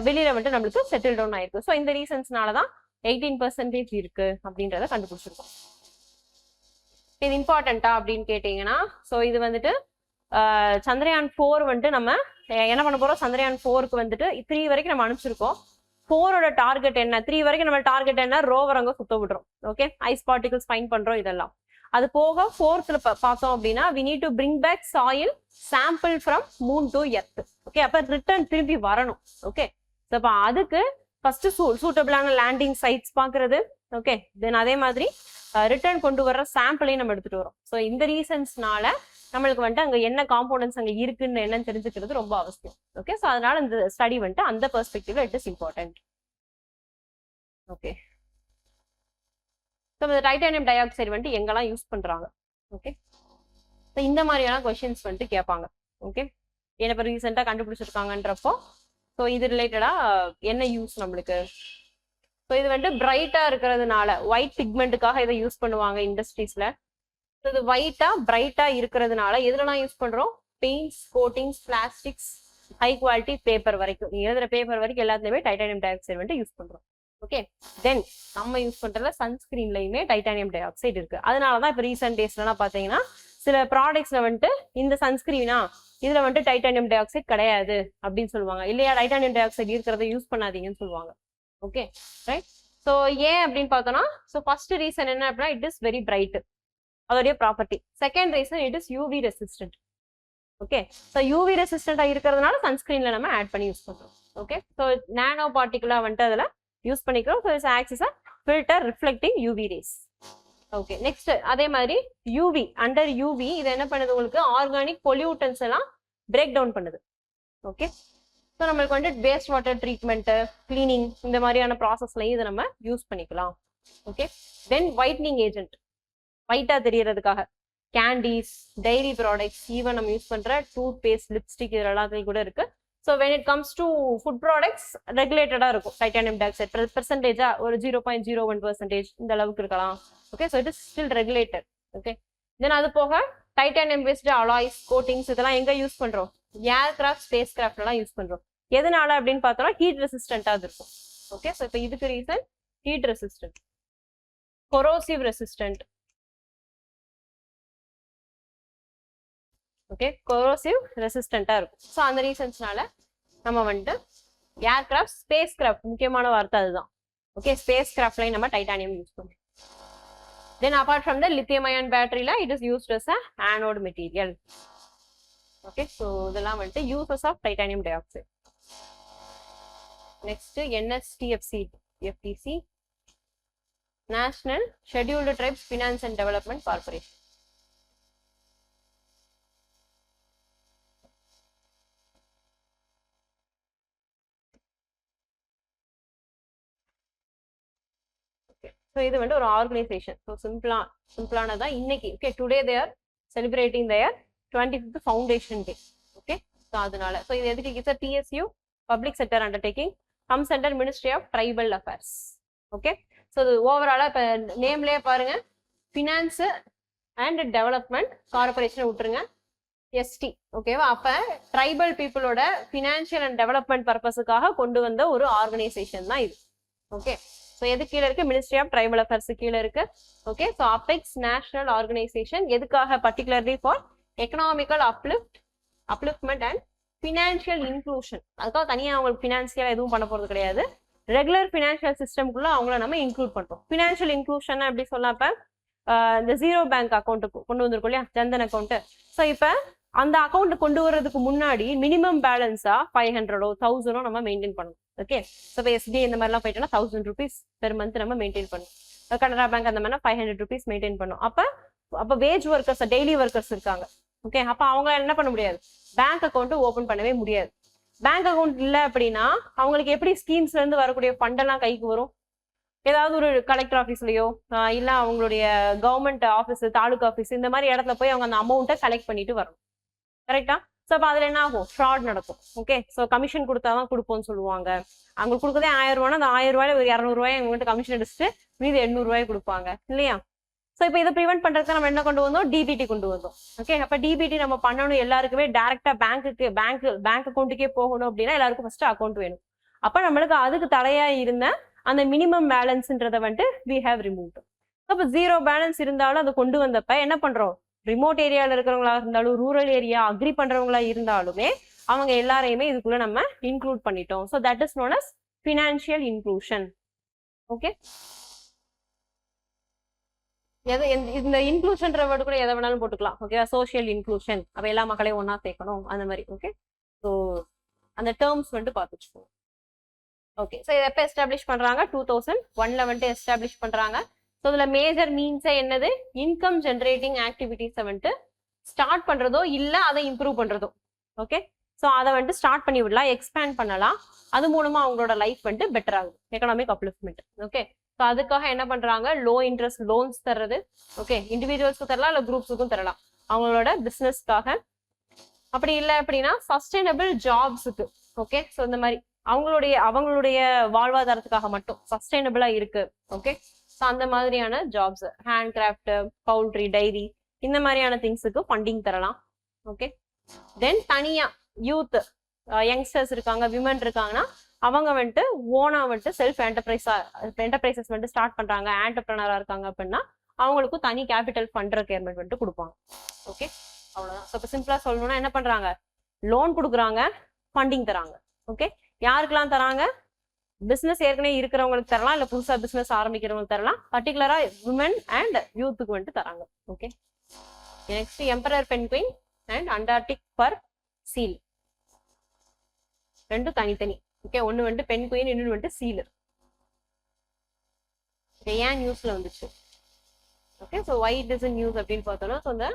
வெளியில வந்துட்டு நம்மளுக்கு செட்டில் டவுன் ஆயிருக்கு. ஸோ இந்த ரீசன்ஸ்னால தான் 18% இருக்கு அப்படின்றத கண்டுபிடிச்சிருக்கோம். இது இம்பார்ட்டண்டா அப்படின்னு கேட்டீங்கன்னா, ஸோ இது வந்துட்டு சந்திரயான் 4 வந்துட்டு நம்ம என்ன பண்ண போறோம்? சந்திரயான் 4க்கு வந்துட்டு 3 வரைக்கும் நம்ம அனுப்பிச்சிருக்கோம். 4ஓட டார்கெட் என்ன? 3 வரைக்கும் நம்ம டார்கெட் என்ன? ரோவர் அங்க சுத்த விடுறோம். ஓகே, ஐஸ் பார்ட்டிகல்ஸ் ஃபைண்ட் பண்றோம். இதெல்லாம் அது போக 4th பார்த்தோம் அப்படின்னா we need to bring back soil sample from moon to earth. Okay, அப்ப ரிட்டர்ன் திரும்பி வரணும். ஓகே, அப்ப அதுக்கு ஃபர்ஸ்ட் சூட்டபிளான லேண்டிங் சைட்ஸ் பாக்குறது. ஓகே, தென் அதே மாதிரி ரிட்டர்ன் கொண்டு வர்ற சாம்பிளையும் நம்ம எடுத்துட்டு வரோம். ஸோ இந்த ரீசன்ஸ்னால நம்மளுக்கு வந்துட்டு அங்க என்ன காம்போனன்ட்ஸ் அங்க இருக்குன்னு என்னன்னு தெரிஞ்சுக்கிறது ரொம்ப அவசியம். ஓகே, ஸோ அதனால இந்த ஸ்டடி வந்துட்டு அந்த பெர்ஸ்பெக்டிவ்ல it is important. Okay, so இந்த டைட்டானியம் டை ஆக்சைடு வந்துட்டு எங்கெல்லாம் யூஸ் பண்றாங்க? ஓகே, ஸோ இந்த மாதிரியான கொஸ்டின்ஸ் வந்துட்டு கேட்பாங்க. ஓகே, என்ன இப்போ ரீசெண்டாக கண்டுபிடிச்சிருக்காங்கன்றப்போ ஸோ இது ரிலேட்டடா என்ன யூஸ் நம்மளுக்கு? ஸோ இது வந்துட்டு பிரைட்டா இருக்கிறதுனால ஒயிட் பிக்மெண்ட்டுக்காக இதை யூஸ் பண்ணுவாங்க இண்டஸ்ட்ரீஸ்ல. இது ஒயிட்டா பிரைட்டா இருக்கிறதுனால எதுலாம் யூஸ் பண்றோம்? Paints, coatings, plastics, high quality paper வரைக்கும், எழுதுற பேப்பர் வரைக்கும் எல்லாத்துலயுமே டைட்டானியம் டை ஆக்சைடு வந்துட்டு யூஸ் பண்றோம். ஓகே, தென் நம்ம யூஸ் பண்றதுல சன்ஸ்கிரீன்லயுமே டைட்டானியம் டை ஆக்சைடு இருக்கு. அதனாலதான் இப்போ ரீசெண்ட் டேஸ்லாம் பாத்தீங்கன்னா சில ப்ராடக்ட்ஸ்ல வந்துட்டு இந்த சன்ஸ்கிரீனா இதுல வந்துட்டு டைட்டானியம் டை ஆக்சைடு கிடையாது அப்படின்னு சொல்லுவாங்க. இல்லையா, டைட்டானியம் டை ஆக்சைடு இருக்கிறத யூஸ் பண்ணாதீங்கன்னு சொல்லுவாங்க. Okay, right. ஸோ ஏன் அப்படின்னு பார்த்தோம்னா, ஸோ ஃபர்ஸ்ட் ரீசன் என்ன அப்படின்னா இட் இஸ் வெரி பிரைட், அதோடைய property. Second reason it is UV resistant. Okay, so UV ரெசிஸ்டண்டா இருக்கிறதுனால சன்ஸ்கிரீன்ல நம்ம ஆட் பண்ணி யூஸ் பண்றோம். ஓகே, ஸோ நானோ பார்ட்டிகுலா வந்துட்டு அதுல யூஸ் பண்ணிக்கிறோம். So it's acts a filter reflecting UV rays. Okay, next அதே மாதிரி யூவி, அண்டர் யூவி இது என்ன பண்ணுது? உங்களுக்கு ஆர்கானிக் பொல்யூட்டன்ஸ் எல்லாம் பிரேக் டவுன் பண்ணுது. ஓகே, ஸோ நம்மளுக்கு வந்துட்டு வேஸ்ட் வாட்டர் ட்ரீட்மெண்ட், கிளீனிங் இந்த மாதிரியான ப்ராசஸ்லையும் இதை நம்ம யூஸ் பண்ணிக்கலாம். ஓகே, தென் ஒயிட்னிங் ஏஜென்ட், ஒயிட்டா தெரியறதுக்காக கேண்டீஸ், டைரி ப்ராடக்ட்ஸ், ஈவன் நம்ம யூஸ் பண்ற டூத் பேஸ்ட், லிப்ஸ்டிக் இது எல்லாத்தையும் கூட இருக்கு. So when it comes to food products ரெகுலேட்டடா இருக்கும் டைட்டானியம் டை ஆக்சைடு பெர்சன்டேஜா ஒரு 0.01% இந்த அளவுக்கு இருக்கலாம். Okay, so it is still regulated. Okay, then அது போக டைட்டானியம் பேஸ்டு அலாய்ஸ், கோட்டிங்ஸ் இதெல்லாம் எங்க யூஸ் பண்றோம்? ஏர்கிராஃப்ட், ஸ்பேஸ் கிராஃப்ட் எல்லாம் யூஸ் பண்றோம். எதனால அப்படின்னு பார்த்தோம்னா ஹீட் ரெசிஸ்டண்டா இருக்கும். ஓகே, ஸோ இப்போ இதுக்கு reason heat resistant, corrosive resistant. Okay, corrosive ரெசிஸ்டண்டா இருக்கும். ஸோ அந்த ரீசன்ஸ்னால நம்ம வந்துட்டு ஏர்கிராஃப்ட், ஸ்பேஸ் கிராஃப்ட் முக்கியமான வார்த்தை அதுதான். ஓகே, ஸ்பேஸ் கிராஃப்ட்லையும் நம்ம டைட்டானியம் யூஸ் பண்ணுவோம். Then apart from the lithium ion பேட்டரியில it is used as a anode material. Okay, so இதெல்லாம் வந்துட்டு uses of titanium dioxide. Next NSTFC, FTC, national scheduled tribes finance and development corporation. So இது வந்து ஒரு organisation. So சிம்பிளானதான் இன்னைக்கு. Okay, today they are celebrating their 25th foundation day. Okay, so அதனால so இது எதுக்கு? It's PSU public sector undertaking, comes under ministry of tribal affairs. Okay, so இது ஓவராலா இப்போ நேம்லேயே பாருங்க, ஃபினான்ஸ் அண்ட் டெவலப்மெண்ட் கார்பரேஷன் விட்டுருங்க, ST. ஓகேவா? அப்ப ட்ரைபல் பீப்புளோட ஃபினான்ஷியல் அண்ட் டெவலப்மெண்ட் பர்பஸுக்காக கொண்டு வந்த ஒரு ஆர்கனைசேஷன் தான் இது. ஓகே, ஸோ எது கீழே இருக்கு? மினிஸ்ட்ரி ஆஃப் ட்ரைபல் அஃபேர்ஸ் கீழே இருக்கு. Okay, so apex national organisation எதுக்காக? Particularly for economical upliftment and financial inclusion. அதுக்காக தனியாக அவங்களுக்கு ஃபினான்ஷியலாக எதுவும் பண்ண போகிறது கிடையாது. ரெகுலர் ஃபினான்ஷியல் சிஸ்டம்குள்ள அவங்கள நம்ம இன்க்ளூட் பண்றோம். ஃபினான்ஷியல் இன்க்ளூஷன் எப்படி சொல்லப்ப இந்த ஜீரோ பேங்க் அக்கௌண்ட்டுக்கு கொண்டு வந்திருக்கோம் இல்லையா, ஜன்தன் அக்கௌண்ட். ஸோ இப்போ அந்த அக்கௌண்ட் கொண்டு வர்றதுக்கு முன்னாடி மினிமம் பேலன்ஸா 500 or 1000 நம்ம மெயின்டைன் பண்ணணும். ஓகே, ஸோ இப்போ SBI இந்த மாதிரிலாம் போயிட்டோம்னா 1000 rupees பெர் மந்த் நம்ம மெயின்டைன் பண்ணணும். கனரா பேங்க் அந்த மாதிரினா 500 rupees மெயின்டைன் பண்ணும். அப்போ வேஜ் ஒர்க்கர்ஸ், டெய்லி ஒர்க்கர்ஸ் இருக்காங்க. ஓகே, அப்போ அவங்க என்ன பண்ண முடியாது? பேங்க் அக்கௌண்ட் ஓப்பன் பண்ணவே முடியாது. பேங்க் அக்கௌண்ட் இல்லை அப்படின்னா அவங்களுக்கு எப்படி ஸ்கீம்ஸ்ல இருந்து வரக்கூடிய ஃபண்டெல்லாம் கைக்கு வரும்? ஏதாவது ஒரு கலெக்டர் ஆஃபீஸ்லயோ இல்லை அவங்களுடைய கவர்மெண்ட் ஆஃபீஸ், தாலுகா ஆஃபீஸ் இந்த மாதிரி இடத்துல போய் அவங்க அந்த அமௌண்ட்டை கலெக்ட் பண்ணிட்டு வரணும். கரெக்டா? ஸோ அப்போ அதில் என்ன ஆகும், ஃப்ராட் நடக்கும். ஓகே, ஸோ கமிஷன் கொடுத்தாதான் கொடுப்போம்னு சொல்லுவாங்க. அவங்களுக்கு கொடுக்கதே 1000 ரூபானா அந்த 1000 ரூபாயில ஒரு 200 ரூபாய் அவங்ககிட்ட கமிஷன் அடிச்சுட்டு மீது 800 ரூபாய் கொடுப்பாங்க இல்லையா. ஸோ இப்போ இதை ப்ரிவென்ட் பண்றதுக்கு நம்ம என்ன கொண்டு வந்தோம், டிபிடி கொண்டு வந்தோம். ஓகே, அப்போ டிபிடி நம்ம பண்ணணும், எல்லாருக்குமே டேரக்டா பேங்க் அக்கௌண்ட்டுக்கே போகணும் அப்படின்னா எல்லாருக்கும் ஃபர்ஸ்ட் அக்கௌண்ட் வேணும். அப்போ நம்மளுக்கு அதுக்கு தடையா இருந்த அந்த மினிமம் பேலன்ஸ்ன்றதை வந்துட்டு வி ஹேவ் ரிமூவ். அப்போ 0 பேலன்ஸ் இருந்தாலும் அதை கொண்டு வந்தப்ப என்ன பண்றோம், ரிமோட் ஏரியாவில் இருக்கிறவங்களா இருந்தாலும், ரூரல் ஏரியா அக்ரி பண்றவங்களா இருந்தாலுமே அவங்க எல்லாரையுமே இதுக்குள்ள நம்ம இன்க்ளூட் பண்ணிட்டோம். So that is known as financial inclusion. Okay, இந்த இன்க்ளூஷன்ற வேர்டு கூட எதை வேணாலும் போட்டுக்கலாம். ஓகே, சோஷியல் இன்க்ளூஷன், அப்ப எல்லா மக்களையும் ஒன்னா சேர்க்கணும் அந்த மாதிரி. ஓகே, ஸோ அந்த டேர்ம்ஸ் வந்துட்டு பார்த்துச்சுக்கோங்க. ஓகே, ஸோ இதை எப்போ எஸ்டாப்ளிஷ் பண்றாங்க, 2001ல வந்துட்டு எஸ்டாப்ளிஷ் பண்றாங்க. ஸோ இதுல மேஜர் மீன்ஸே என்னது, இன்கம் ஜென்ரேட்டிங் ஆக்டிவிட்டிஸை வந்துட்டு ஸ்டார்ட் பண்றதோ இல்ல அதை இம்ப்ரூவ் பண்றதோ. ஓகே, ஸோ அதை வந்துட்டு ஸ்டார்ட் பண்ணி விடலாம், எக்ஸ்பேண்ட் பண்ணலாம். அது மூலமா அவங்களோட லைஃப் வந்துட்டு பெட்டர் ஆகுது, எக்கனாமிக் அப்லிஃப்ட்மெண்ட். ஓகே, ஸோ அதுக்காக என்ன பண்றாங்க, லோ இன்ட்ரெஸ்ட் லோன்ஸ் தர்றது. ஓகே, இண்டிவிஜுவல்ஸ்க்கு தரலாம் இல்ல குரூப்ஸுக்கும் தரலாம் அவங்களோட பிசினஸ்க்காக. அப்படி இல்லை அப்படின்னா சஸ்டைனபிள் ஜாப்ஸுக்கு. ஓகே, ஸோ இந்த மாதிரி அவங்களுடைய வாழ்வாதாரத்துக்காக மட்டும் சஸ்டைனபிளா இருக்கு. ஓகே, ஸோ அந்த மாதிரியான jobs, hand craft, poultry, dairy, இந்த மாதிரியான திங்ஸுக்கு ஃபண்டிங் தரலாம். ஓகே, தென் தனியா யூத் யங்ஸ்டர்ஸ் இருக்காங்க, விமன் இருக்காங்கன்னா அவங்க வந்துட்டு ஓனா வந்துட்டு செல்ஃப் என்டர்பிரைசஸ் வந்துட்டு ஸ்டார்ட் பண்றாங்க, ஆண்டர்பிரனரா இருக்காங்க அப்படின்னா அவங்களுக்கும் தனி கேபிட்டல் ஃபண்ட் ரெக்யர்மெண்ட் வந்துட்டு கொடுப்பாங்க. ஓகே, அவ்வளவுதான். ஸோ இப்போ சிம்பிளா சொல்லணும்னா என்ன பண்றாங்க, லோன் கொடுக்குறாங்க, ஃபண்டிங் தராங்க. ஓகே, யாருக்கெல்லாம் தராங்க, பிசினஸ் ஏற்கனவே இருக்கிறவங்களுக்கு தரலாம், இல்ல புதுசா பிசினஸ் ஆரம்பிக்கிறவங்களுக்கு தரலாம், பர்டிகுலரா விமன் அண்ட் யூத்துக்கு வந்துட்டு தராங்க. Okay, next emperor penguin and Antarctic fur seal, ரெண்டும் தனித்தனி. ஓகே, ஒன்னு வந்துட்டு பென்குயின், இன்னொன்று வந்துட்டு சீல். ஏன் நியூஸ்ல வந்துச்சு. Okay, so why it is news அப்படின்னு பார்த்தோம்னா, ஸோ இந்த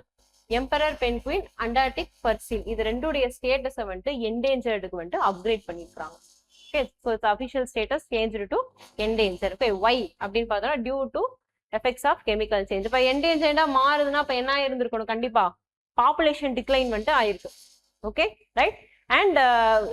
emperor penguin, Antarctic fur seal இது ரெண்டுடைய ஸ்டேட்டஸை வந்துட்டு என்டேஞ்சர்டுக்கு வந்துட்டு அப்கிரேட் பண்ணிருக்காங்க. Okay, so it's official status changed to endanger. Okay, why அப்படின்னு பார்த்தோம்னா due to effects of chemical change. இப்போ என்டேஞ்சர்டா மாறுதுன்னா இப்போ என்ன இருந்திருக்கணும், கண்டிப்பா பாப்புலேஷன் டிக்ளைன் வந்துட்டு ஆயிருக்கு. Okay, right. அண்ட்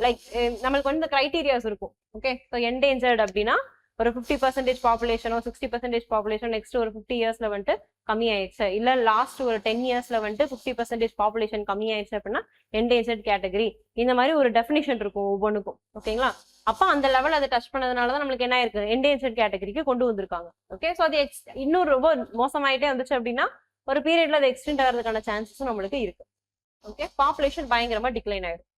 லைக் நம்மளுக்கு வந்து இந்த கிரைட்டீரியாஸ் இருக்கும். ஓகே, ஸோ என்டேஞ்சர்ட் அப்படின்னா ஒரு 50% பாப்புலேஷனோ 60% பாப்புலேஷன் நெக்ஸ்ட் ஒரு 50 இயர்ஸ்ல வந்துட்டு கம்மி ஆயிடுச்சு, இல்ல லாஸ்ட் ஒரு 10 இயர்ஸ்ல வந்துட்டு 50% பாப்புலேஷன் கம்மி ஆயிடுச்சு அப்படின்னா என்டேஞ்சர்ட் கேட்டகரி. இந்த மாதிரி ஒரு டெஃபினிஷன் இருக்கும் ஒவ்வொன்றுக்கும். ஓகேங்களா, அப்ப அந்த லெவல் அதை டச் பண்ணதுனாலதான் நம்மளுக்கு என்ன இருக்கு, என்டேஞ்சர்ட் கேட்டகரிக்கு கொண்டு வந்திருக்காங்க. ஓகே, ஸோ அது இன்னும் ரொம்ப மோசமாயிட்டே வந்துச்சு அப்படின்னா ஒரு பீரியட்ல அது எக்ஸ்டெண்ட் ஆகிறதுக்கான சான்சஸும் நம்மளுக்கு இருக்கு. ஓகே, பாப்புலேஷன் பயங்கரமா டிக்ளைன் ஆயிடும்.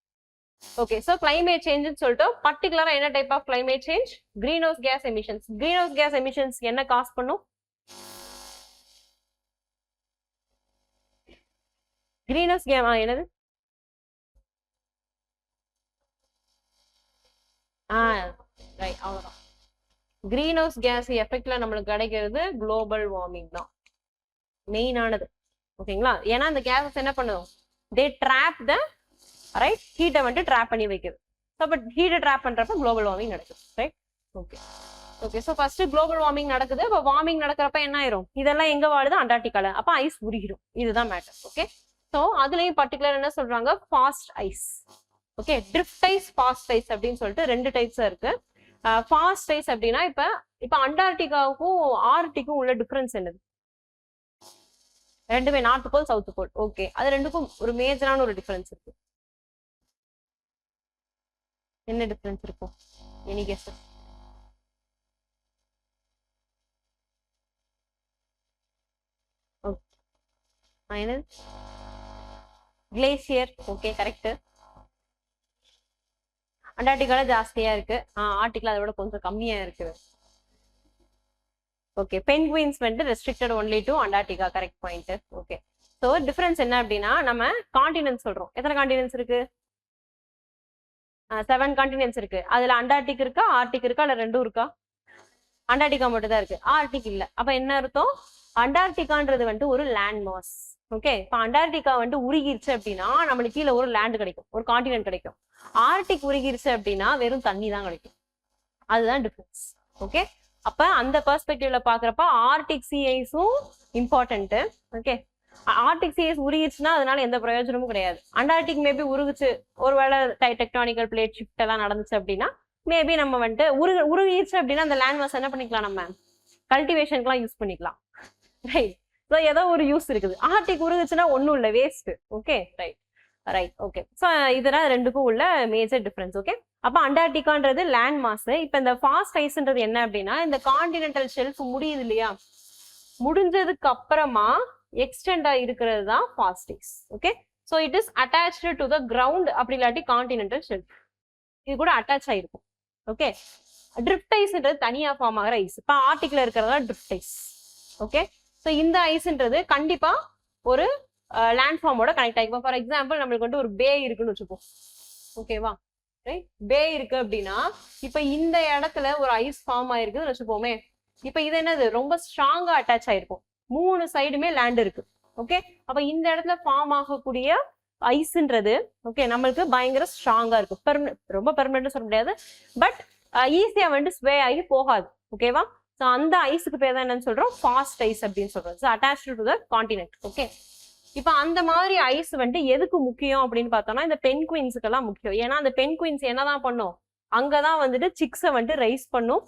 ஓகே, ஸோ கிளைமேட் சேஞ்சுன்னு சொல்லிட்டு பர்டிகுலரா என்ன type of climate change, greenhouse gas emissions. Greenhouse gas emissions என்ன காஸ் பண்ணும், கிரீன் ஹவுஸ் கேஸ் என்னது, ரைட், அவ்வளவுதான். கிரீன் ஹவுஸ் கேஸ் எஃபெக்ட்ல நம்மளுக்கு கிடைக்கிறது குளோபல் வார்மிங் தான் மெயினானது. ஓகேங்களா, ஏன்னா இந்த கேஸஸ் என்ன பண்ணும், தே ட்ராப் த ரைட் ஹீட்டை வந்துட்டு ட்ராப் பண்ணி வைக்குது. ஸோ பட் ஹீட்டை ட்ராப் பண்றப்ப குளோபல் வார்மிங் நடக்குது. Right, okay okay. So first global warming நடக்குது. இப்போ வார்மிங் நடக்கிறப்ப என்ன ஆயிரும், இதெல்லாம் எங்க வாழுது, அண்டார்டிகால. அப்ப ஐஸ் உருகிடும், இதுதான் மேட்டர். ஓகே, ஸோ அதுலயும் பர்டிகுலர் என்ன சொல்றாங்க, fast ice. Okay, drift ice, fast ice அப்படின்னு சொல்லிட்டு 2 டைப்ஸ் இருக்கு. ஃபாஸ்ட் ஐஸ் அப்படின்னா இப்ப அண்டார்டிகாவுக்கும் ஆர்டிக்கும் உள்ள டிஃபரன்ஸ் என்னது, ரெண்டுமே north pole south pole. Okay, அது ரெண்டுக்கும் ஒரு மேஜரான ஒரு டிஃபரன்ஸ் இருக்கு. என்ன டிஃபரன்ஸ் இருக்கும், எனி கெஸ்? என்னது, கிளேசியர். Okay, correct. அண்டார்டிகால ஜாஸ்தியா இருக்கு, ஆர்டிக்ல அதை விட கொஞ்சம் கம்மியா இருக்கு. ஓகே, பென்குயின்ஸ் வந்துட்டு restricted only to Antarctica, correct point. Okay, so difference என்ன அப்படின்னா நம்ம காண்டினென்ட் சொல்றோம். எத்தனை காண்டினென்ட்ஸ் இருக்கு, 7 காண்டினென்ட்ஸ் இருக்கு. அதுல அண்டார்டிக் இருக்கா, ஆர்டிக் இருக்கா, இல்ல ரெண்டும் இருக்கா? அண்டார்டிகா மட்டும் தான் இருக்கு, ஆர்டிக் இல்ல. அப்ப என்ன அர்த்தம், அண்டார்டிகான்றது வந்துட்டு ஒரு லேண்ட் மாஸ். ஓகே, இப்ப அண்டார்டிகா வந்துட்டு உருகிருச்சு அப்படின்னா நம்மளுக்கு கீழே ஒரு லேண்ட் கிடைக்கும், ஒரு காண்டினென்ட் கிடைக்கும். ஆர்டிக் உருகிருச்சு அப்படின்னா வெறும் தண்ணி தான் கிடைக்கும். அதுதான் டிஃபரன்ஸ். ஓகே, அப்ப அந்த பெர்ஸ்பெக்டிவ்ல பாக்குறப்ப ஆர்டிக் சி ஐஸும் இம்பார்ட்டன்ட். ஓகே, ஆர்டிக் சீஸ் உருகிடுச்சுன்னா அதனால எந்த பிரயோஜனமும் கிடையாது. அண்டார்டிக் மேபி உருகுச்சு, ஒருவேளை டெக்டானிக்கல் பிளேட் ஷிஃப்ட் எல்லாம் நடந்துச்சு அப்படின்னா மேபி நம்ம வந்துட்டு உருகிடுச்சு அப்படின்னா அந்த லேண்ட் மாஸ் என்ன பண்ணிக்கலாம், நம்ம கல்டிவேஷனுக்குலாம் யூஸ் பண்ணிக்கலாம். ரைட். ஸோ ஏதோ ஒரு யூஸ் இருக்குது. ஆர்டிக் உருகுச்சுன்னா ஒன்றும் இல்லை, waste. Okay right right. Okay. So இதெல்லாம் ரெண்டுக்கும் உள்ள மேஜர் டிஃபரன்ஸ். ஓகே. அப்போ அண்டார்டிகான்றது லேண்ட் மாஸ். இப்போ இந்த ஃபாஸ்ட் ஐஸ்ன்றது என்ன அப்படின்னா, இந்த கான்டினென்டல் ஷெல்ஃப் முடியுது இல்லையா, முடிஞ்சதுக்கு அப்புறமா எக்ஸ்டெண்டா இருக்கிறது தான் fast ice. Okay. So it is attached to the ground, அப்படி இல்லாட்டி கான்டினென்டல் ஷெல்ஃப் இது கூட அட்டாச் ஆயிருக்கும். ஓகே. ட்ரிஃப்ட் ஐஸ்ன்றது தனியா ஃபார்ம் ஆகிற ஐஸ். இப்போ ஆர்டிக்ல இருக்கிறதா ட்ரிஃப்ட் ஐஸ். ஓகே. ஸோ இந்த ஐஸ்ன்றது கண்டிப்பா ஒரு லேண்ட் ஃபார்மோட கனெக்ட் ஆகிக்கும். ஃபார் எக்ஸாம்பிள் நம்மளுக்கு வந்து ஒரு பே இருக்குன்னு வச்சுப்போம். ஓகேவா, ரைட். பே இருக்கு அப்படின்னா இப்ப இந்த இடத்துல ஒரு ஐஸ் ஃபார்ம் ஆயிருக்குன்னு வச்சுப்போமே. இப்ப இது என்னது, ரொம்ப ஸ்ட்ராங்கா அட்டாச் ஆயிருக்கும், 3 சைடுமே லேண்ட் இருக்கு. ஓகே. அப்ப இந்த இடத்துல ஃபார்ம் ஆகக்கூடிய ஐஸ்ன்றது ஓகே நம்மளுக்கு பயங்கர ஸ்ட்ராங்கா இருக்கும். ரொம்ப பெர்மனன்ட் சொல்ல முடியாது, பட் ஈஸியா வந்து ஸ்வே ஆகி போகாது. ஓகேவா. ஸோ அந்த ஐஸுக்கு பேர் தான் என்னன்னு சொல்றோம், ஃபாஸ்ட் ஐஸ் அப்படின்னு சொல்றோம். So attached to the continent. Okay. இப்ப அந்த மாதிரி ஐஸ் வந்துட்டு எதுக்கு முக்கியம் அப்படின்னு பார்த்தோம்னா இந்த பென்குயின்ஸுக்கு எல்லாம் முக்கியம். ஏன்னா அந்த பென்குயின்ஸ் என்னதான் பண்ணும், அங்கதான் வந்துட்டு சிக்ஸை வந்துட்டு ரைஸ் பண்ணும்,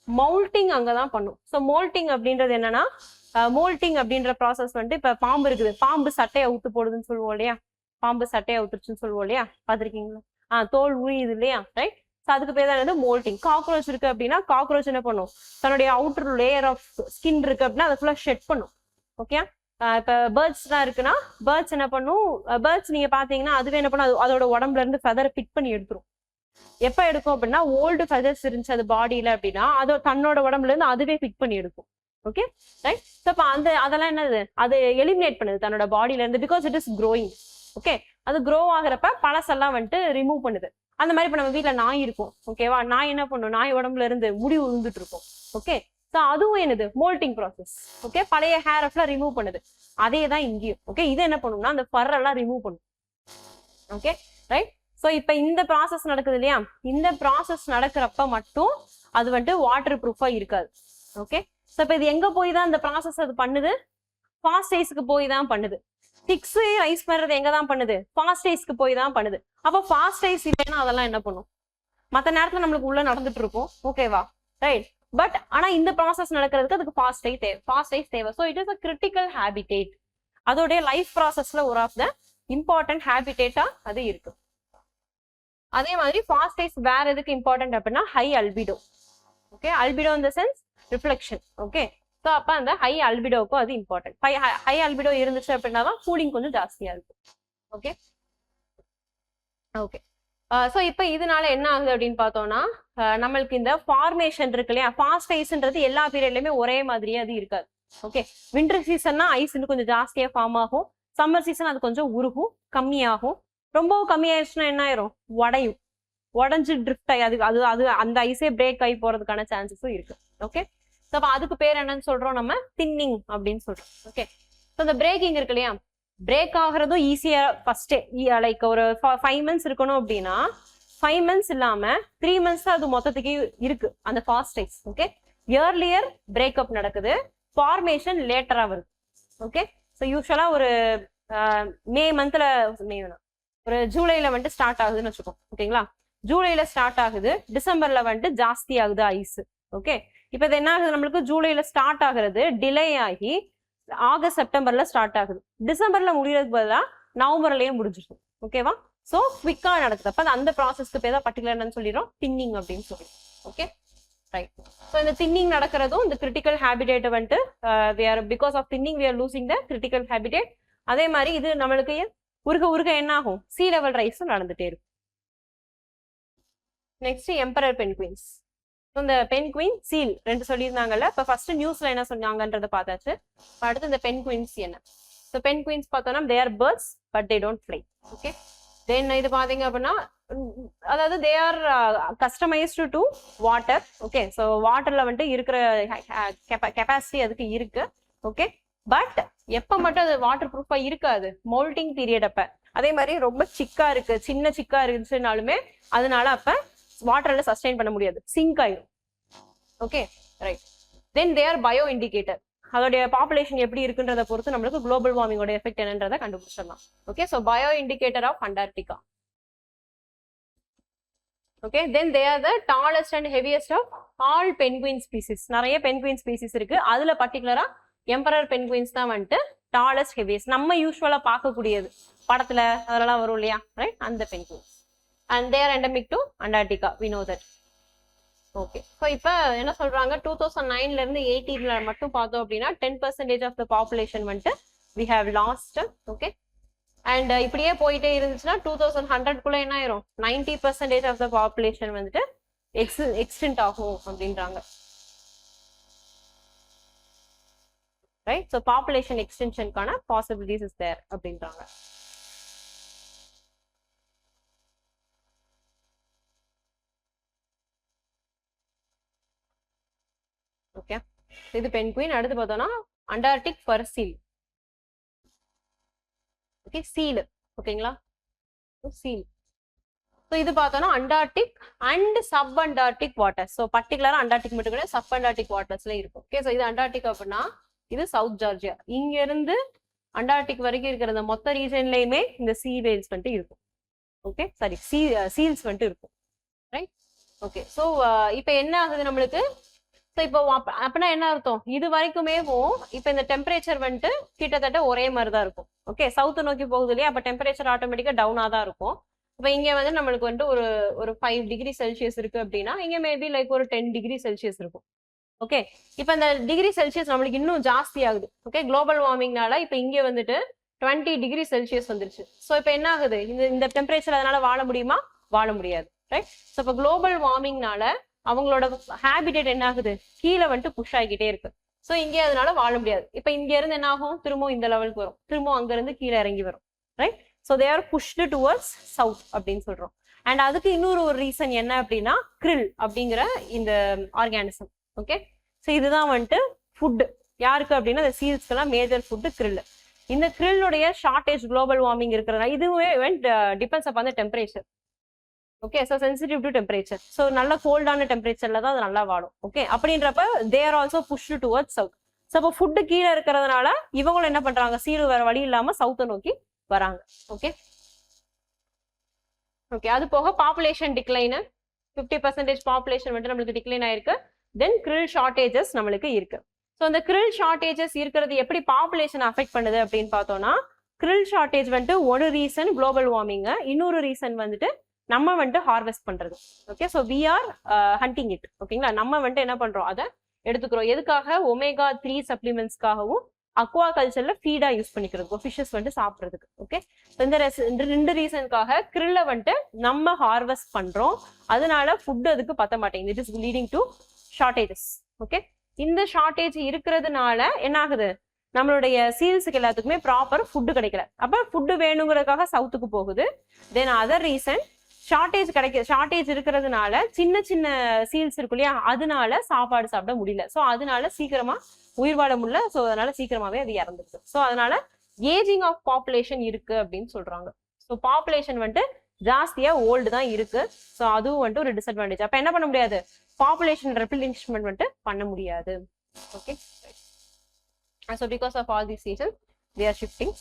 மோல்டிங் அங்கதான் பண்ணும். ஸோ மோல்டிங் அப்படின்றது என்னன்னா, மோல்டிங் அப்படின்ற ப்ராசஸ் வந்துட்டு இப்ப பாம்பு இருக்குது, பாம்பு சட்டையை அவுத்து போடுதுன்னு சொல்லுவோம் இல்லையா, பாம்பு சட்டையை அவுத்துருச்சுன்னு சொல்லுவோம் இல்லையா, பாத்திருக்கீங்களா, தோல் உரியுது இல்லையா, ரைட். ஸோ அதுக்கு பேர் தான் மோல்டிங். காக்ரோச் இருக்கு அப்படின்னா காக்ரோச் என்ன பண்ணும், தன்னுடைய அவுட்டர் லேயர் ஆஃப் ஸ்கின் இருக்கு அப்படின்னா அதை ஃபுல்லா ஷெட் பண்ணும். ஓகே. இப்ப பேர்ட்ஸ் தான் இருக்குன்னா பேர்ட்ஸ் என்ன பண்ணும், பேர்ட்ஸ் நீங்க பாத்தீங்கன்னா அதுவே என்ன பண்ணும், அதோட உடம்புல இருந்து ஃபெதரை பிக் பண்ணி எடுத்துரும். எப்ப எடுக்கும் அப்படின்னா ஓல்டு ஃபெதர்ஸ் இருந்துச்சு அது பாடியில அப்படின்னா அதோ தன்னோட உடம்புல இருந்து அதுவே பிக் பண்ணி எடுக்கும். Okay right. ஸோ அப்ப அதெல்லாம் என்னது, அது எலிமினேட் பண்ணுது தன்னோட பாடியில இருந்து, because it is growing. Okay. அது க்ரோ ஆகுறப்ப பழசெல்லாம் வந்துட்டு ரிமூவ் பண்ணுது. அந்த மாதிரி இப்ப நம்ம வீட்டுல நாய் இருக்கும். ஓகேவா, நாய் என்ன பண்ணும், நாய் உடம்புல இருந்து முடி உழுந்துட்டு இருக்கும். ஓகே. ஸோ அதுவும் என்னது, மோல்டிங் ப்ராசஸ். ஓகே. பழைய ஹேர் எல்லாம் ரிமூவ் பண்ணுது. அதே தான் இங்கேயும். ஓகே. இது என்ன பண்ணும்னா அந்த ஃபர் எல்லாம் ரிமூவ் பண்ணும். Okay right. ஸோ இப்போ இந்த ப்ராசஸ் நடக்குது இல்லையா, இந்த ப்ராசஸ் நடக்கிறப்ப மட்டும் அது வந்துட்டு வாட்டர் ப்ரூஃபா இருக்காது. ஓகே. ஸோ இப்போ இது எங்க போய் தான் இந்த ப்ராசஸ் அது பண்ணுது, ஃபாஸ்ட் ஐஸ்க்கு போய் தான் பண்ணுது. சிக்ஸ் ஐஸ் பண்றது எங்க தான் பண்ணுது, ஃபாஸ்ட் ஐஸ்க்கு போய் தான் பண்ணுது. அப்போ ஃபாஸ்ட் ஐஸ் இல்லைன்னா அதெல்லாம் என்ன பண்ணும், மற்ற நேரத்துல நம்மளுக்கு உள்ள நடந்துட்டு இருக்கும். ஓகேவா, ரைட். பட் ஆனா இந்த ப்ராசஸ் நடக்கிறதுக்கு அதுக்கு ஃபாஸ்ட் ஐஸ் தேவை. So it is a critical habitat. அதோடைய லைஃப் ப்ராசஸ்ல ஒரு ஆஃப் த இம்பார்ட்டன்ட் ஹேபிடேட்டா அது இருக்கு. அதே மாதிரி ஃபாஸ்ட் ஐஸ் வேற எதுக்கு இம்பார்ட்டன்ட் அப்படின்னா high அல்பிடோ. Okay. அல்பிடோ in the sense reflection. Okay. So அப்ப அந்த ஹை அல்பிடோக்கும் அது இம்பார்ட்டன்ட். ஹை அல்பிடோ இருந்துச்சு அப்படின்னா தான் கூலிங் கொஞ்சம் ஜாஸ்தியா இருக்கும். Okay okay. ஸோ இப்போ இதனால என்ன ஆகுது அப்படின்னு பார்த்தோம்னா, நம்மளுக்கு இந்த ஃபார்மேஷன் இருக்கு இல்லையா, ஃபாஸ்ட் ஐஸ்ன்றது எல்லா பீரியட்லயுமே ஒரே மாதிரியே அது இருக்காது. ஓகே. வின்டர் சீசன்னா ஐஸ் இன்னும் கொஞ்சம் ஜாஸ்தியா ஃபார்ம் ஆகும், சம்மர் சீசன் அது கொஞ்சம் உருகும், கம்மியாகும். ரொம்பவும் கம்மியாயிடுச்சுன்னா என்ன ஆயிரும், உடஞ்சு ட்ரிஃப்ட் ஆகி அது அது அந்த ஐஸே பிரேக் ஆகி போறதுக்கான சான்சஸும் இருக்கு. ஓகே. ஸோ அப்போ அதுக்கு பேர் என்னன்னு சொல்றோம், நம்ம தின்னிங் அப்படின்னு சொல்றோம். ஓகே. ஸோ இந்த பிரேக்கிங் இருக்கு இல்லையா, பிரேக் ஆகுறதும் ஈஸியா ஃபர்ஸ்டே, லைக் ஒரு 5 months இருக்கணும் அப்படின்னா 5 months இல்லாம 3 months தான் அது மொத்தத்துக்கு இருக்கு அந்த fast ice. Okay. Earlier breakup நடக்குது, ஃபார்மேஷன் லேட்டரா வருது. ஓகே. ஸோ யூஸ்வலா ஒரு மே மந்த்ல, ஒரு ஜூலைல வந்துட்டு ஸ்டார்ட் ஆகுதுன்னு வச்சுக்கோம். ஓகேங்களா, ஜூலைல ஸ்டார்ட் ஆகுது, டிசம்பர்ல வந்துட்டு ஜாஸ்தி ஆகுது ஐஸ். ஓகே. இப்போ இது என்ன ஆகுது, நம்மளுக்கு ஜூலைல ஸ்டார்ட் ஆகுறது டிலே ஆகி ஆகஸ்ட் செப்டம்பர்ல ஸ்டார்ட் ஆகுது, டிசம்பர்ல முடியறதுக்கு பதிலாக நவம்பர்லயே முடிஞ்சிடும். ஓகேவா. ஸோ குவிக்கா நடக்குது. அப்ப அந்த ப்ராசஸ்க்கு பேர் தான் பர்டிகுலர் என்னன்னு சொல்லிடும், தின்னிங் அப்படின்னு சொல்லிடும். Okay right. ஸோ இந்த தின்னிங் நடக்கிறதும் இந்த கிரிட்டிக்கல் ஹேபிடேட் வந்துட்டு because of thinning we are losing the critical habitat. அதே மாதிரி இது நம்மளுக்கு உருக என்ன ஆகும், சீ லெவல் ரைஸ் நடந்துட்டே இருக்கும். Next emperor Penguins. இந்த பென்குயின் சீல் ரெண்டு சொல்லியிருந்தாங்கல்ல, இப்போ ஃபர்ஸ்ட் நியூஸ்ல என்ன சொன்னாங்கன்றத பார்த்தாச்சு. அடுத்து இந்த பென்குயின்ஸ் என்ன. ஸோ பென்குயின்ஸ் பார்த்தோம்னா they are birds but they don't fly. Okay. Then இது பாத்தீங்க அப்படின்னா, அதாவது they are customised to water. Okay. So வாட்டர்ல வந்துட்டு இருக்கிற கெப்பாசிட்டி அதுக்கு இருக்கு. ஓகே. பட் எப்ப மட்டும் அது வாட்டர் ப்ரூஃபா இருக்காது, மோல்டிங் பீரியட் அப்ப. அதே மாதிரி ரொம்ப சிக்கா இருக்கு, சின்ன சிக்கா இருந்துச்சுனாலுமே அதனால அப்ப வாட்டர்ல சஸ்டெயின் பண்ண முடியாது, சிங்க் ஆயிடும். Okay right. Then they are bio indicator. அதோடைய பாப்புலேஷன் எப்படி இருக்குன்றத பொறுத்து நம்மளுக்கு குளோபல் வார்மிங்கோட எஃபெக்ட் என்னன்றதை கண்டுபிடிச்சிடலாம். Okay, so bio indicator of Antarctica. Okay, then they are the tallest and heaviest of all penguin species. நிறைய பென்குயின் ஸ்பீசிஸ் இருக்கு, அதுல பர்டிகுலரா எம்பரர் பென்குயின்ஸ் தான் வந்துட்டு டாலஸ்ட் ஹெவியஸ்ட். நம்ம யூஸ்வலா பார்க்கக்கூடியது படத்துல அதெல்லாம் வரும் இல்லையா, ரைட், அந்த penguins. And they are endemic to Antarctica, we know that. Okay, so இப்போ என்ன சொல்றாங்க, 2009ல இருந்து 18ல மட்டும் பார்த்தோம் அப்படின்னா 10% ஆஃப் த பாப்புலேஷன் வந்துட்டு we have lost. Okay, and இப்படியே போயிட்டே இருந்துச்சுன்னா 2100குள்ள என்ன ஆயிரும், 90% ஆஃப் த பாப்புலேஷன் வந்துட்டு எக்ஸ்டென்ட் ஆகும் அப்படின்றாங்க. ரைட், ஸோ பாப்புலேஷன் எக்ஸ்டென்ஷனுக்கான பாசிபிலிட்டிஸ் இஸ் தேர் அப்படின்றாங்க. ஓகே, இது பென்குயின். அடுத்து பார்த்தோம்னா Antarctic fur seal. Okay, seal. ஓகேங்களா, சீல். ஸோ இது பார்த்தோம்னா Antarctic and sub Antarctic waters. So பர்டிகுலரா அண்டார்டிக் மட்டும் கிடையாது, சப் அண்டார்டிக் வாட்டர்ஸ்ல இருக்கும். ஓகே, ஸோ இது அண்டார்டிக் அப்படின்னா இது சவுத் ஜார்ஜியா. இங்க இருந்து அண்டார்டிக் வரைக்கும் இருக்கிற இந்த மொத்த ரீஜன்லயுமே இந்த சீ வேல்ஸ் வந்துட்டு இருக்கும். ஓகே, சாரி, சீல்ஸ் வந்துட்டு இருக்கும். Right, okay. ஸோ இப்போ என்ன ஆகுது நம்மளுக்கு, ஸோ இப்போ அப்படின்னா என்ன அர்த்தம், இது வரைக்குமே இப்போ இந்த டெம்பரேச்சர் வந்துட்டு கிட்டத்தட்ட ஒரே மாதிரி தான் இருக்கும். ஓகே, சவுத்து நோக்கி போகுது இல்லையா, அப்போ டெம்பரேச்சர் ஆட்டோமேட்டிக்காக டவுனாக தான் இருக்கும். இப்போ இங்கே வந்து நம்மளுக்கு வந்துட்டு ஒரு 5 டிகிரி செல்சியஸ் இருக்கு அப்படின்னா இங்கே மேபி லைக் ஒரு 10 டிகிரி செல்சியஸ் இருக்கும். ஓகே, இப்போ இந்த டிகிரி செல்சியஸ் நம்மளுக்கு இன்னும் ஜாஸ்தி ஆகுது. ஓகே, குளோபல் வார்மிங்னால இப்போ இங்கே வந்துட்டு 20 டிகிரி செல்சியஸ் வந்துருச்சு. ஸோ இப்போ என்ன ஆகுது, இந்த டெம்பரேச்சர் அதனால வாழ முடியுமா, வாழ முடியாது. ரைட், ஸோ இப்போ குளோபல் வார்மிங்னால அவங்களோட ஹேபிடேட் என்ன ஆகுது, கீழே வந்துட்டு புஷ் ஆகிக்கிட்டே இருக்கு. ஸோ இங்கே அதனால வாழ முடியாது. இப்போ இங்க இருந்து என்ன ஆகும், திரும்பவும் இந்த லெவலுக்கு வரும், திரும்பவும் அங்க இருந்து கீழே இறங்கி வரும். Right, so they are pushed towards south அப்படின்னு சொல்றோம். அண்ட் அதுக்கு இன்னொரு ரீசன் என்ன அப்படின்னா krill அப்படிங்கிற இந்த ஆர்கானிசம். ஓகே, ஸோ இதுதான் வந்துட்டு ஃபுட் யாருக்கு அப்படின்னா இந்த சீல்ஸ்க்கெல்லாம் மேஜர் ஃபுட் krill. இந்த krillோடைய ஷார்டேஜ் குளோபல் வார்மிங் இருக்கிறதுனால இதுவே depends upon the temperature. Okay, so sensitive to temperature. So நல்ல கோல்டான டெம்பரேச்சர்ல தான் அது நல்லா வாடும். ஓகே, அப்படின்றப்ப they are also pushed towards south. So இப்போ ஃபுட்டு கீழே இருக்கிறதுனால இவங்களும் என்ன பண்றாங்க, சீல் வேற வழி இல்லாம சவுத்தை நோக்கி வராங்க. Okay, okay. அது போக பாப்புலேஷன் டிக்ளைன், 50% பாப்புலேஷன் வந்து நம்மளுக்கு டிக்ளைன் ஆயிருக்கு. தென் krill ஷார்டேஜஸ் நம்மளுக்கு இருக்கு. ஸோ அந்த krill ஷார்டேஜஸ் இருக்கிறது எப்படி பாப்புலேஷன் அஃபெக்ட் பண்ணுது அப்படின்னு பார்த்தோம்னா, krill ஷார்டேஜ் வந்துட்டு ஒரு ரீசன் குளோபல் வார்மிங், இன்னொரு ரீசன் வந்துட்டு நம்ம வந்துட்டு ஹார்வெஸ்ட் பண்றது. Okay, so we are hunting it. ஓகேங்களா, நம்ம வந்துட்டு என்ன பண்றோம், அதை எடுத்துக்கிறோம். எதுக்காக, omega-3 சப்ளிமெண்ட்ஸ்க்காகவும் அக்வா கல்ச்சர்ல ஃபீடா யூஸ் பண்ணிக்கிறதுக்கு, ஃபிஷஸ் வந்துட்டு சாப்பிட்றதுக்கு. ஓகே, இந்த 2 ரீசனுக்காக krill வந்துட்டு நம்ம ஹார்வெஸ்ட் பண்றோம். அதனால ஃபுட் அதுக்கு பத்த மாட்டேங்குது. It is leading to shortages. Okay, இந்த ஷார்டேஜ் இருக்கிறதுனால என்ன ஆகுது, நம்மளுடைய சீல்ஸுக்கு எல்லாத்துக்குமே ப்ராப்பர் ஃபுட்டு கிடைக்கல. அப்ப ஃபுட்டு வேணுங்கிறதுக்காக சவுத்துக்கு போகுது. தென் அதர் ரீசன் ஷார்டேஜ் இருக்கிறதுனால சின்ன சின்ன சீல்ஸ் இருக்கு இல்லையா, அதனால சாப்பாடு சாப்பிட முடியல. ஸோ அதனால சீக்கிரமா உயிர் வாழ முடியல. ஸோ அதனால சீக்கிரமாவே அது இறந்துருக்கு. ஸோ அதனால ஏஜிங் ஆஃப் பாப்புலேஷன் இருக்கு அப்படின்னு சொல்றாங்க. ஸோ பாப்புலேஷன் வந்துட்டு ஜாஸ்தியா ஓல்டு தான் இருக்கு. ஸோ அதுவும் வந்துட்டு ஒரு டிஸ்அட்வான்டேஜ். அப்ப என்ன பண்ண முடியாது, பாப்புலேஷன் ரெப்ளினிஷ்மெண்ட் வந்துட்டு பண்ண முடியாது. Okay, so because of all these reasons they are shifting.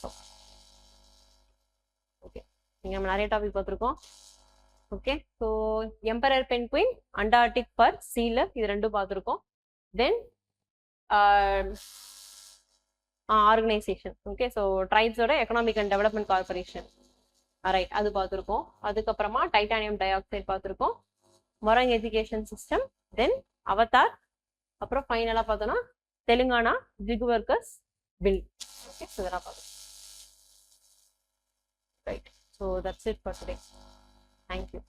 Okay, நீங்க நம்ம நிறைய டாபிக் பார்த்துருக்கோம். Okay, so emperor penguin, Antarctic fur seal, இது ரெண்டும் பார்த்துருக்கோம். Then organisation. ஓகே, ஸோ ட்ரைப்ஸோட economic and development corporation, right, அது பார்த்துருக்கோம். அதுக்கப்புறமா டைட்டானியம் டை ஆக்சைடு பார்த்துருக்கோம், மொரங் எஜுகேஷன் சிஸ்டம், தென் அவதார், அப்புறம் ஃபைனலாக பார்த்தோன்னா Telangana gig workers bill. Okay, so இதெல்லாம் பார்த்தோம். Right, so that's it for today. Thank you.